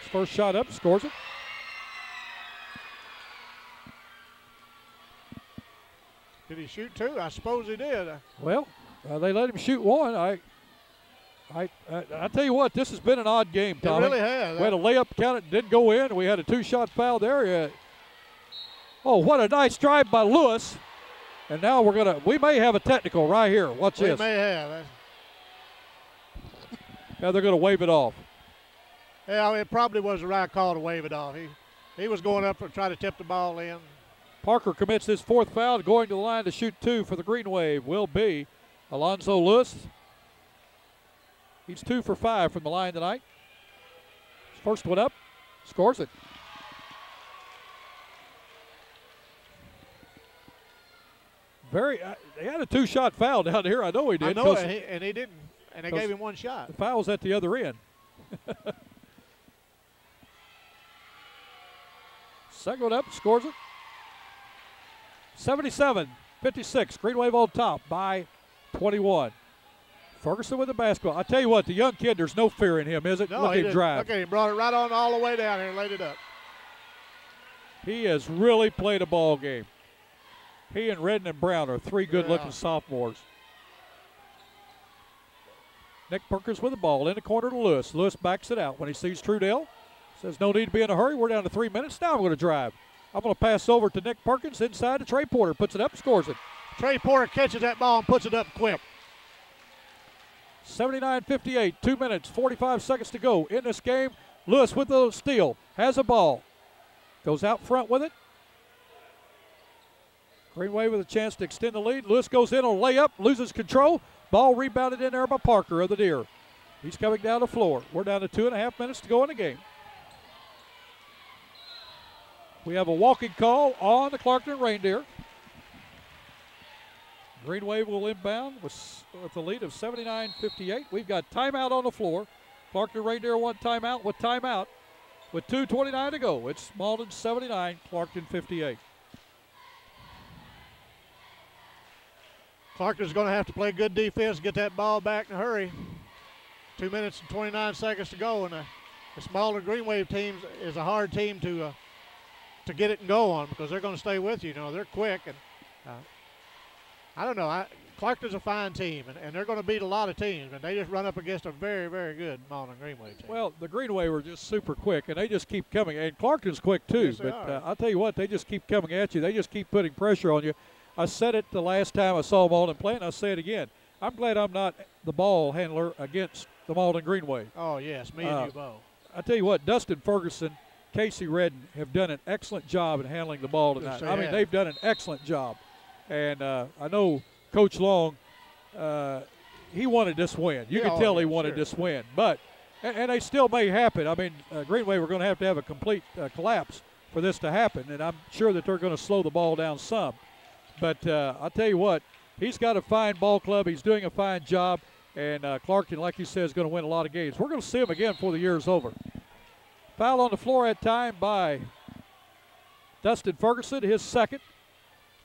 [SPEAKER 1] first shot up, scores it.
[SPEAKER 2] Did he shoot 2? I suppose he did.
[SPEAKER 1] Well, they let him shoot 1. I tell you what, this has been an odd game, Tommy.
[SPEAKER 2] It really has.
[SPEAKER 1] We had a layup count, it didn't go in. We had a 2-shot foul there. Oh, what a nice drive by Lewis. And now we may have a technical right here. Watch this.
[SPEAKER 2] We may have.
[SPEAKER 1] Now they're going to wave it off.
[SPEAKER 2] Yeah, it probably was the right call to wave it off. He was going up to try to tip the ball in.
[SPEAKER 1] Parker commits his 4th foul, going to the line to shoot 2 for the Green Wave will be Alonzo Lewis. He's 2 for 5 from the line tonight. His first one up, scores it. They had a 2-shot foul down here. I know he did.
[SPEAKER 2] I know, and he didn't. And they gave him 1 shot.
[SPEAKER 1] The foul's at the other end. Second one up, scores it. 77-56, Green Wave on top by 21. Ferguson with the basketball. I tell you what, the young kid, there's no fear in him, is it?
[SPEAKER 2] No,
[SPEAKER 1] Look at him drive.
[SPEAKER 2] Okay, he brought it right on all the way down here and laid it up.
[SPEAKER 1] He has really played a ball game. He and Redden and Brown are 3 good-looking sophomores. Nick Perkins with the ball in the corner to Lewis. Lewis backs it out when he sees Trudell. Says no need to be in a hurry. We're down to 3 minutes. Now I'm going to drive. I'm going to pass over to Nick Perkins inside to Trey Porter. Puts it up, scores it.
[SPEAKER 2] Trey Porter catches that ball and puts it up quick.
[SPEAKER 1] 79-58, 2 minutes, 45 seconds to go in this game. Lewis with the steal, has a ball. Goes out front with it. Green Wave with a chance to extend the lead. Lewis goes in on a layup, loses control. Ball rebounded in there by Parker of the Deer. He's coming down the floor. We're down to 2.5 minutes to go in the game. We have a walking call on the Clarkton Reindeer. Green Wave will inbound with a lead of 79-58. We've got timeout on the floor. Clarkton Reindeer 1 timeout with timeout with 2:29 to go. It's Malden 79, Clarkton 58.
[SPEAKER 2] Clarkton's going to have to play good defense, get that ball back in a hurry. 2 minutes and 29 seconds to go, and this Malden Green Wave team is a hard team to get it and go on because they're going to stay with you. You know, they're quick, and I don't know. Clarkton's a fine team, and they're going to beat a lot of teams, and they just run up against a very, very good Malden Green Wave team.
[SPEAKER 1] Well, the Green Wave are just super quick, and they just keep coming. And Clarkton's quick too,
[SPEAKER 2] yes,
[SPEAKER 1] but I'll tell you what, they just keep coming at you. They just keep putting pressure on you. I said it the last time I saw Malden play, and I'll say it again. I'm glad I'm not the ball handler against the Malden Green Wave.
[SPEAKER 2] Oh, yes, me and you both.
[SPEAKER 1] I tell you what, Dustin Ferguson, Casey Redden have done an excellent job in handling the ball tonight.
[SPEAKER 2] Yes,
[SPEAKER 1] I mean, they've done an excellent job. And I know Coach Long, he wanted this win. You can tell he wanted this win. But, and they still may happen. I mean, Green Wave are going to have a complete collapse for this to happen. And I'm sure that they're going to slow the ball down some. But I'll tell you what, he's got a fine ball club. He's doing a fine job. And Clarkton, like you said, is going to win a lot of games. We're going to see him again before the year is over. Foul on the floor at time by Dustin Ferguson, his second.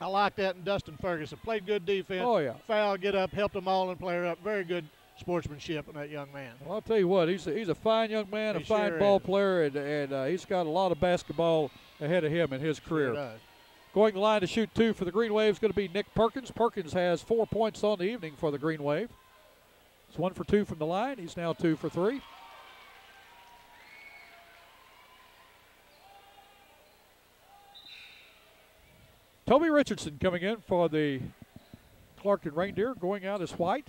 [SPEAKER 2] I like that in Dustin Ferguson. Played good defense.
[SPEAKER 1] Oh, yeah.
[SPEAKER 2] Foul, get up, helped them all and player up. Very good sportsmanship in that young man.
[SPEAKER 1] Well, I'll tell you what, he's a fine young man,
[SPEAKER 2] He
[SPEAKER 1] a fine
[SPEAKER 2] sure
[SPEAKER 1] ball
[SPEAKER 2] is.
[SPEAKER 1] player, and he's got a lot of basketball ahead of him in his career.
[SPEAKER 2] Sure does.
[SPEAKER 1] Going to line to shoot 2 for the Green Wave is going to be Nick Perkins. Perkins has 4 points on the evening for the Green Wave. He's 1 for 2 from the line. He's now 2 for 3. Toby Richardson coming in for the Clarkton Reindeer. Going out is White.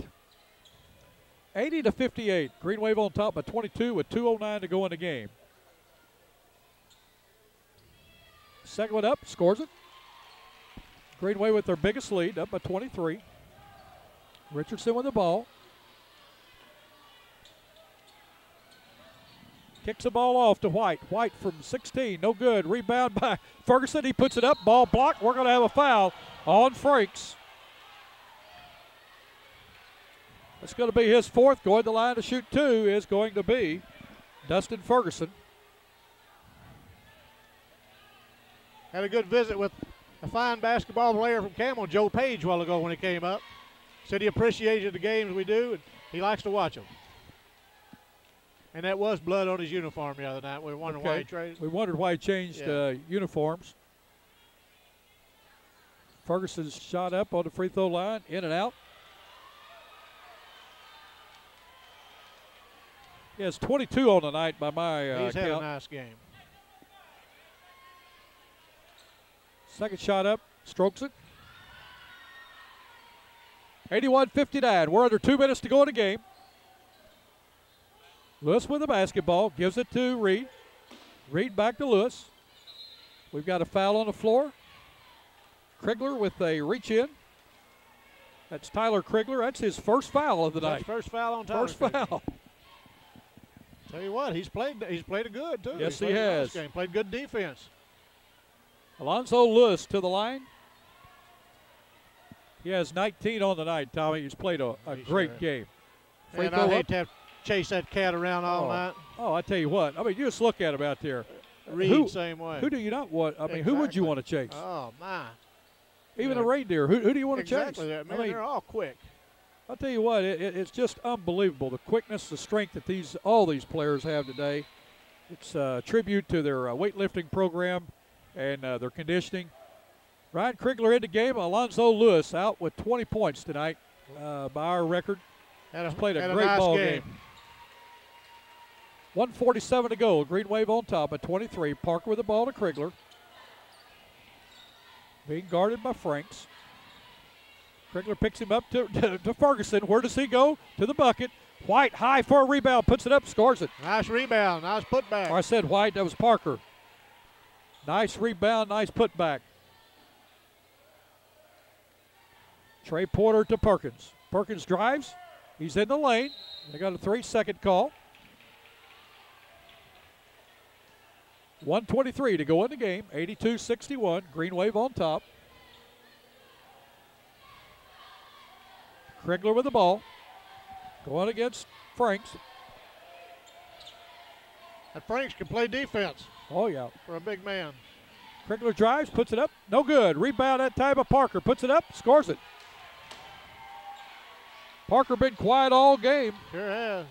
[SPEAKER 1] 80-58. Green Wave on top by 22 with 2:09 to go in the game. Second one up, scores it. Green Wave with their biggest lead, up by 23. Richardson with the ball. Kicks the ball off to White. White from 16, no good. Rebound by Ferguson. He puts it up, ball blocked. We're going to have a foul on Franks. That's going to be his 4th. Going to the line to shoot 2 is going to be Dustin Ferguson.
[SPEAKER 2] Had a good visit with a fine basketball player from Camel, Joe Page, a while ago when he came up. Said he appreciated the games we do, and he likes to watch them. And that was blood on his uniform the other night. We were wondering why he traded.
[SPEAKER 1] We wondered why he changed uniforms. Ferguson's shot up on the free throw line, in and out. He has 22 on the night by my
[SPEAKER 2] He's had
[SPEAKER 1] count.
[SPEAKER 2] a nice game.
[SPEAKER 1] Second shot up, strokes it. 81-59. We're under 2 minutes to go in the game. Lewis with the basketball, gives it to Reed. Reed back to Lewis. We've got a foul on the floor. Krigler with a reach in. That's Tyler Krigler. That's his first foul of the night.
[SPEAKER 2] First foul on Tyler.
[SPEAKER 1] First foul.
[SPEAKER 2] Tell you what, he's played a good too.
[SPEAKER 1] Yes, he
[SPEAKER 2] played a
[SPEAKER 1] has.
[SPEAKER 2] nice game. Played good defense.
[SPEAKER 1] Alonzo Lewis to the line. He has 19 on the night, Tommy. He's played a great game. Free
[SPEAKER 2] And
[SPEAKER 1] throw
[SPEAKER 2] I hate
[SPEAKER 1] up.
[SPEAKER 2] to have to chase that cat around all night.
[SPEAKER 1] Oh, I tell you what. I mean, you just look at him out there.
[SPEAKER 2] Reed, same way.
[SPEAKER 1] Who do you not want? I mean, who would you want to chase?
[SPEAKER 2] Oh, my.
[SPEAKER 1] Even a reindeer. Who do you want to
[SPEAKER 2] Exactly.
[SPEAKER 1] chase?
[SPEAKER 2] Man, they're all quick.
[SPEAKER 1] I'll tell you what, it's just unbelievable, the quickness, the strength that all these players have today. It's a tribute to their weightlifting program and their conditioning. Ryan Krigler in the game. Alonzo Lewis out with 20 points tonight by our record. He's played a great ball game. 1:47 to go. Green Wave on top at 23. Parker with the ball to Krigler. Being guarded by Franks. Krigler picks him up to Ferguson. Where does he go? To the bucket. White high for a rebound. Puts it up, scores it.
[SPEAKER 2] Nice rebound. Nice putback.
[SPEAKER 1] I said White. That was Parker. Nice rebound. Nice putback. Trey Porter to Perkins. Perkins drives. He's in the lane. They got a 3-second call. 1:23 to go in the game. 82-61. Green Wave on top. Krigler with the ball. Going against Franks.
[SPEAKER 2] And Franks can play defense.
[SPEAKER 1] Oh, yeah.
[SPEAKER 2] For a big man.
[SPEAKER 1] Krigler drives, puts it up. No good. Rebound that time by Parker. Puts it up, scores it. Parker been quiet all game.
[SPEAKER 2] Sure has.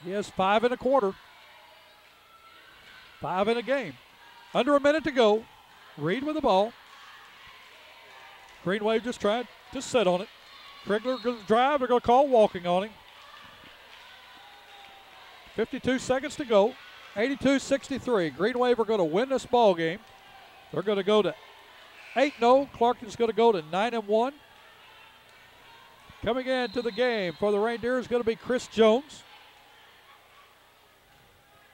[SPEAKER 1] He has 5 and a quarter. 5 in a game. Under a minute to go. Reed with the ball. Green Wave just tried to sit on it. Krigler going to drive. They're going to call walking on him. 52 seconds to go. 82-63. Green Wave are going to win this ball game. They're going to go to 8-0. Clarkton's going to go to 9-1. Coming into the game for the Reindeer is going to be Chris Jones.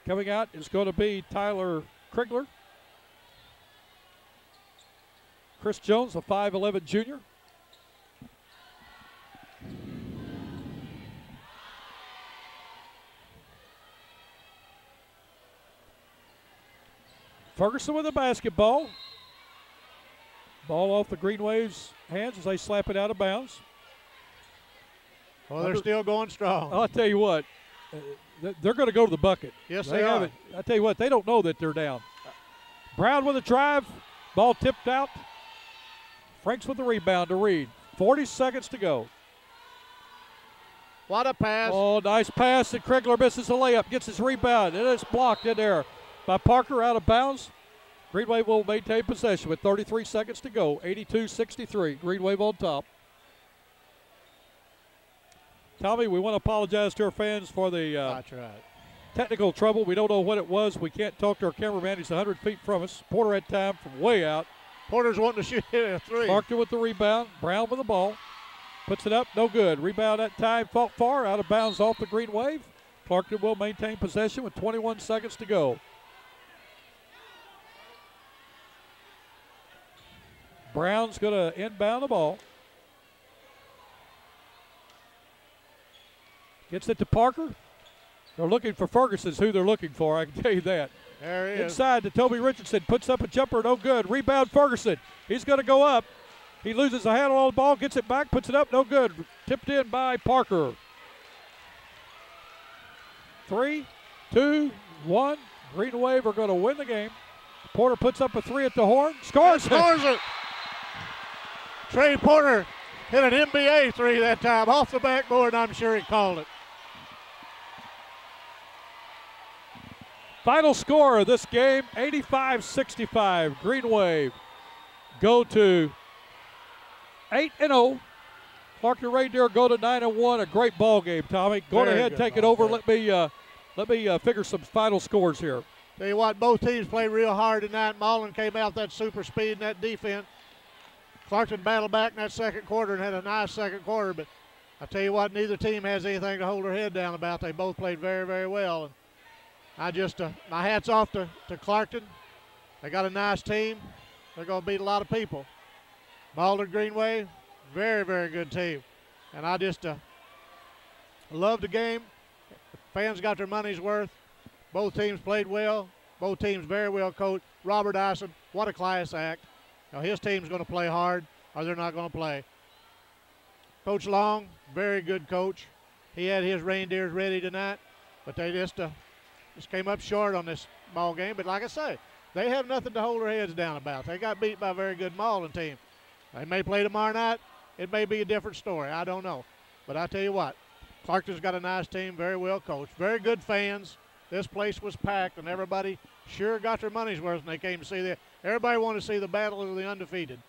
[SPEAKER 1] Coming out is going to be Tyler Krigler. Chris Jones, a 5'11 junior. Ferguson with the basketball. Ball off the Green Wave's hands as they slap it out of bounds.
[SPEAKER 2] Well, they're still going strong.
[SPEAKER 1] I'll tell you what, they're going to go to the bucket.
[SPEAKER 2] Yes, they are.
[SPEAKER 1] I'll tell you what, they don't know that they're down. Brown with a drive. Ball tipped out. Franks with the rebound to Reed. 40 seconds to go.
[SPEAKER 2] What a pass.
[SPEAKER 1] Oh, nice pass, and Krigler misses a layup, gets his rebound, and it's blocked in there by Parker, out of bounds. Green Wave will maintain possession with 33 seconds to go. 82-63. Green Wave on top. Tommy, we want to apologize to our fans for the
[SPEAKER 2] That's right.
[SPEAKER 1] technical trouble. We don't know what it was. We can't talk to our cameraman. He's 100 feet from us. Porter had time from way out.
[SPEAKER 2] Porter's wanting to shoot a three.
[SPEAKER 1] Clarkton with the rebound. Brown with the ball. Puts it up. No good. Rebound that time. Fought far. Out of bounds off the Green Wave. Clarkton will maintain possession with 21 seconds to go. Brown's going to inbound the ball. Gets it to Parker. They're looking for Ferguson's who they're looking for, I can tell you that.
[SPEAKER 2] There he is.
[SPEAKER 1] Inside to Toby Richardson. Puts up a jumper, no good. Rebound Ferguson. He's going to go up. He loses a handle on the ball, gets it back, puts it up, no good. Tipped in by Parker. 3, 2, 1. Green Wave are going to win the game. Porter puts up a three at the horn. Scores
[SPEAKER 2] it. Trey Porter hit an NBA three that time off the backboard, and I'm sure he called it.
[SPEAKER 1] Final score of this game, 85-65. Green Wave go to 8-0. Clarkton Reindeer go to 9-1. A great ball game, Tommy. Go ahead, take it over. Let me figure some final scores here.
[SPEAKER 2] Tell you what, both teams played real hard tonight. Malden came out that super speed and that defense. Clarkton battled back in that second quarter and had a nice second quarter. But I tell you what, neither team has anything to hold their head down about. They both played very, very well. And I just, my hat's off to Clarkton. They got a nice team. They're going to beat a lot of people. Malden Green Wave, very, very good team. And I just love the game. The fans got their money's worth. Both teams played well. Both teams very well coached. Robert Ison, what a class act. Now his team's going to play hard or they're not going to play. Coach Long, very good coach. He had his Reindeers ready tonight, but they just came up short on this ball game. But like I say, they have nothing to hold their heads down about. They got beat by a very good Malden team. They may play tomorrow night. It may be a different story. I don't know. But I tell you what, Clarkton's got a nice team, very well coached, very good fans. This place was packed, and everybody sure got their money's worth when they came to see that. Everybody wanted to see the battle of the undefeated.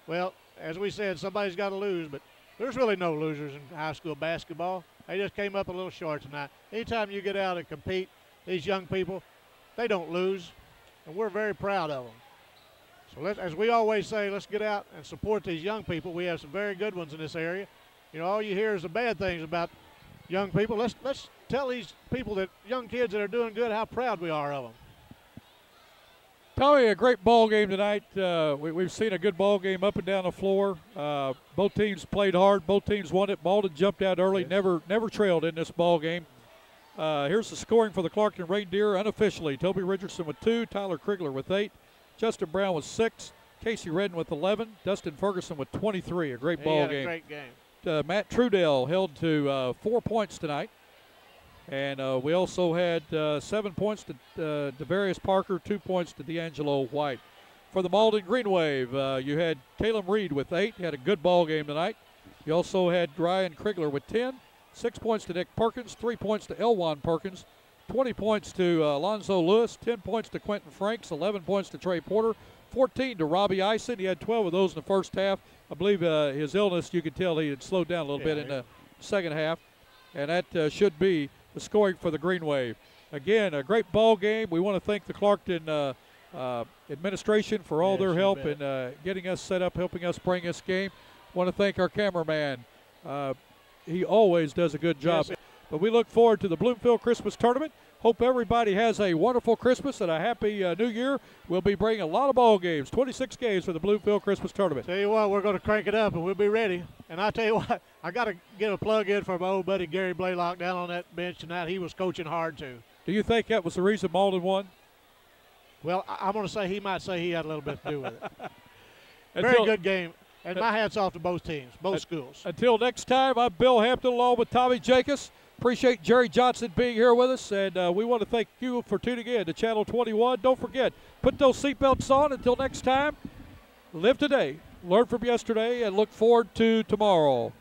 [SPEAKER 2] Well, as we said, somebody's got to lose, but there's really no losers in high school basketball. They just came up a little short tonight. Anytime you get out and compete, these young people, they don't lose, and we're very proud of them. So as we always say, let's get out and support these young people. We have some very good ones in this area. You know, all you hear is the bad things about young people. Let's tell these people, that young kids that are doing good, how proud we are of them.
[SPEAKER 1] Tommy, a great ball game tonight. We've seen a good ball game up and down the floor. Both teams played hard. Both teams won it. Malden jumped out early,
[SPEAKER 2] yes.
[SPEAKER 1] never trailed in this ball game. Here's the scoring for the Clarkton Reindeer unofficially. Toby Richardson with 2, Tyler Krigler with 8, Justin Brown with 6, Casey Redden with 11, Dustin Ferguson with 23. A great ball game.
[SPEAKER 2] Great game.
[SPEAKER 1] Matt Trudell held to 4 points tonight. And we also had 7 points to Devarius Parker, 2 points to D'Angelo White. For the Malden Green Wave, you had Caleb Reed with 8. He had a good ball game tonight. You also had Ryan Krigler with 10. 6 points to Nick Perkins, 3 points to Elwan Perkins, 20 points to Alonzo Lewis, 10 points to Quentin Franks, 11 points to Trey Porter, 14 to Robbie Ison. He had 12 of those in the first half. I believe his illness, you could tell he had slowed down a little bit in the second half. And that should be the scoring for the Green Wave. Again, a great ball game. We want to thank the Clarkton administration for all their help in getting us set up, helping us bring this game. Want to thank our cameraman. He always does a good job.
[SPEAKER 2] Yes.
[SPEAKER 1] But we look forward to the Bloomfield Christmas Tournament. Hope everybody has a wonderful Christmas and a happy New Year. We'll be bringing a lot of ball games, 26 games for the Bloomfield Christmas Tournament.
[SPEAKER 2] Tell you what, we're going to crank it up, and we'll be ready. And I tell you what, I got to get a plug in for my old buddy Gary Blaylock down on that bench tonight. He was coaching hard, too.
[SPEAKER 1] Do you think that was the reason Malden won?
[SPEAKER 2] Well, I'm going to say he might say he had a little bit to do with it. Very good game. And my hat's off to both teams, both schools.
[SPEAKER 1] Until next time, I'm Bill Hampton along with Tommy Jacobs. Appreciate Jerry Johnson being here with us, and we want to thank you for tuning in to Channel 21. Don't forget, put those seatbelts on. Until next time, live today, learn from yesterday and look forward to tomorrow.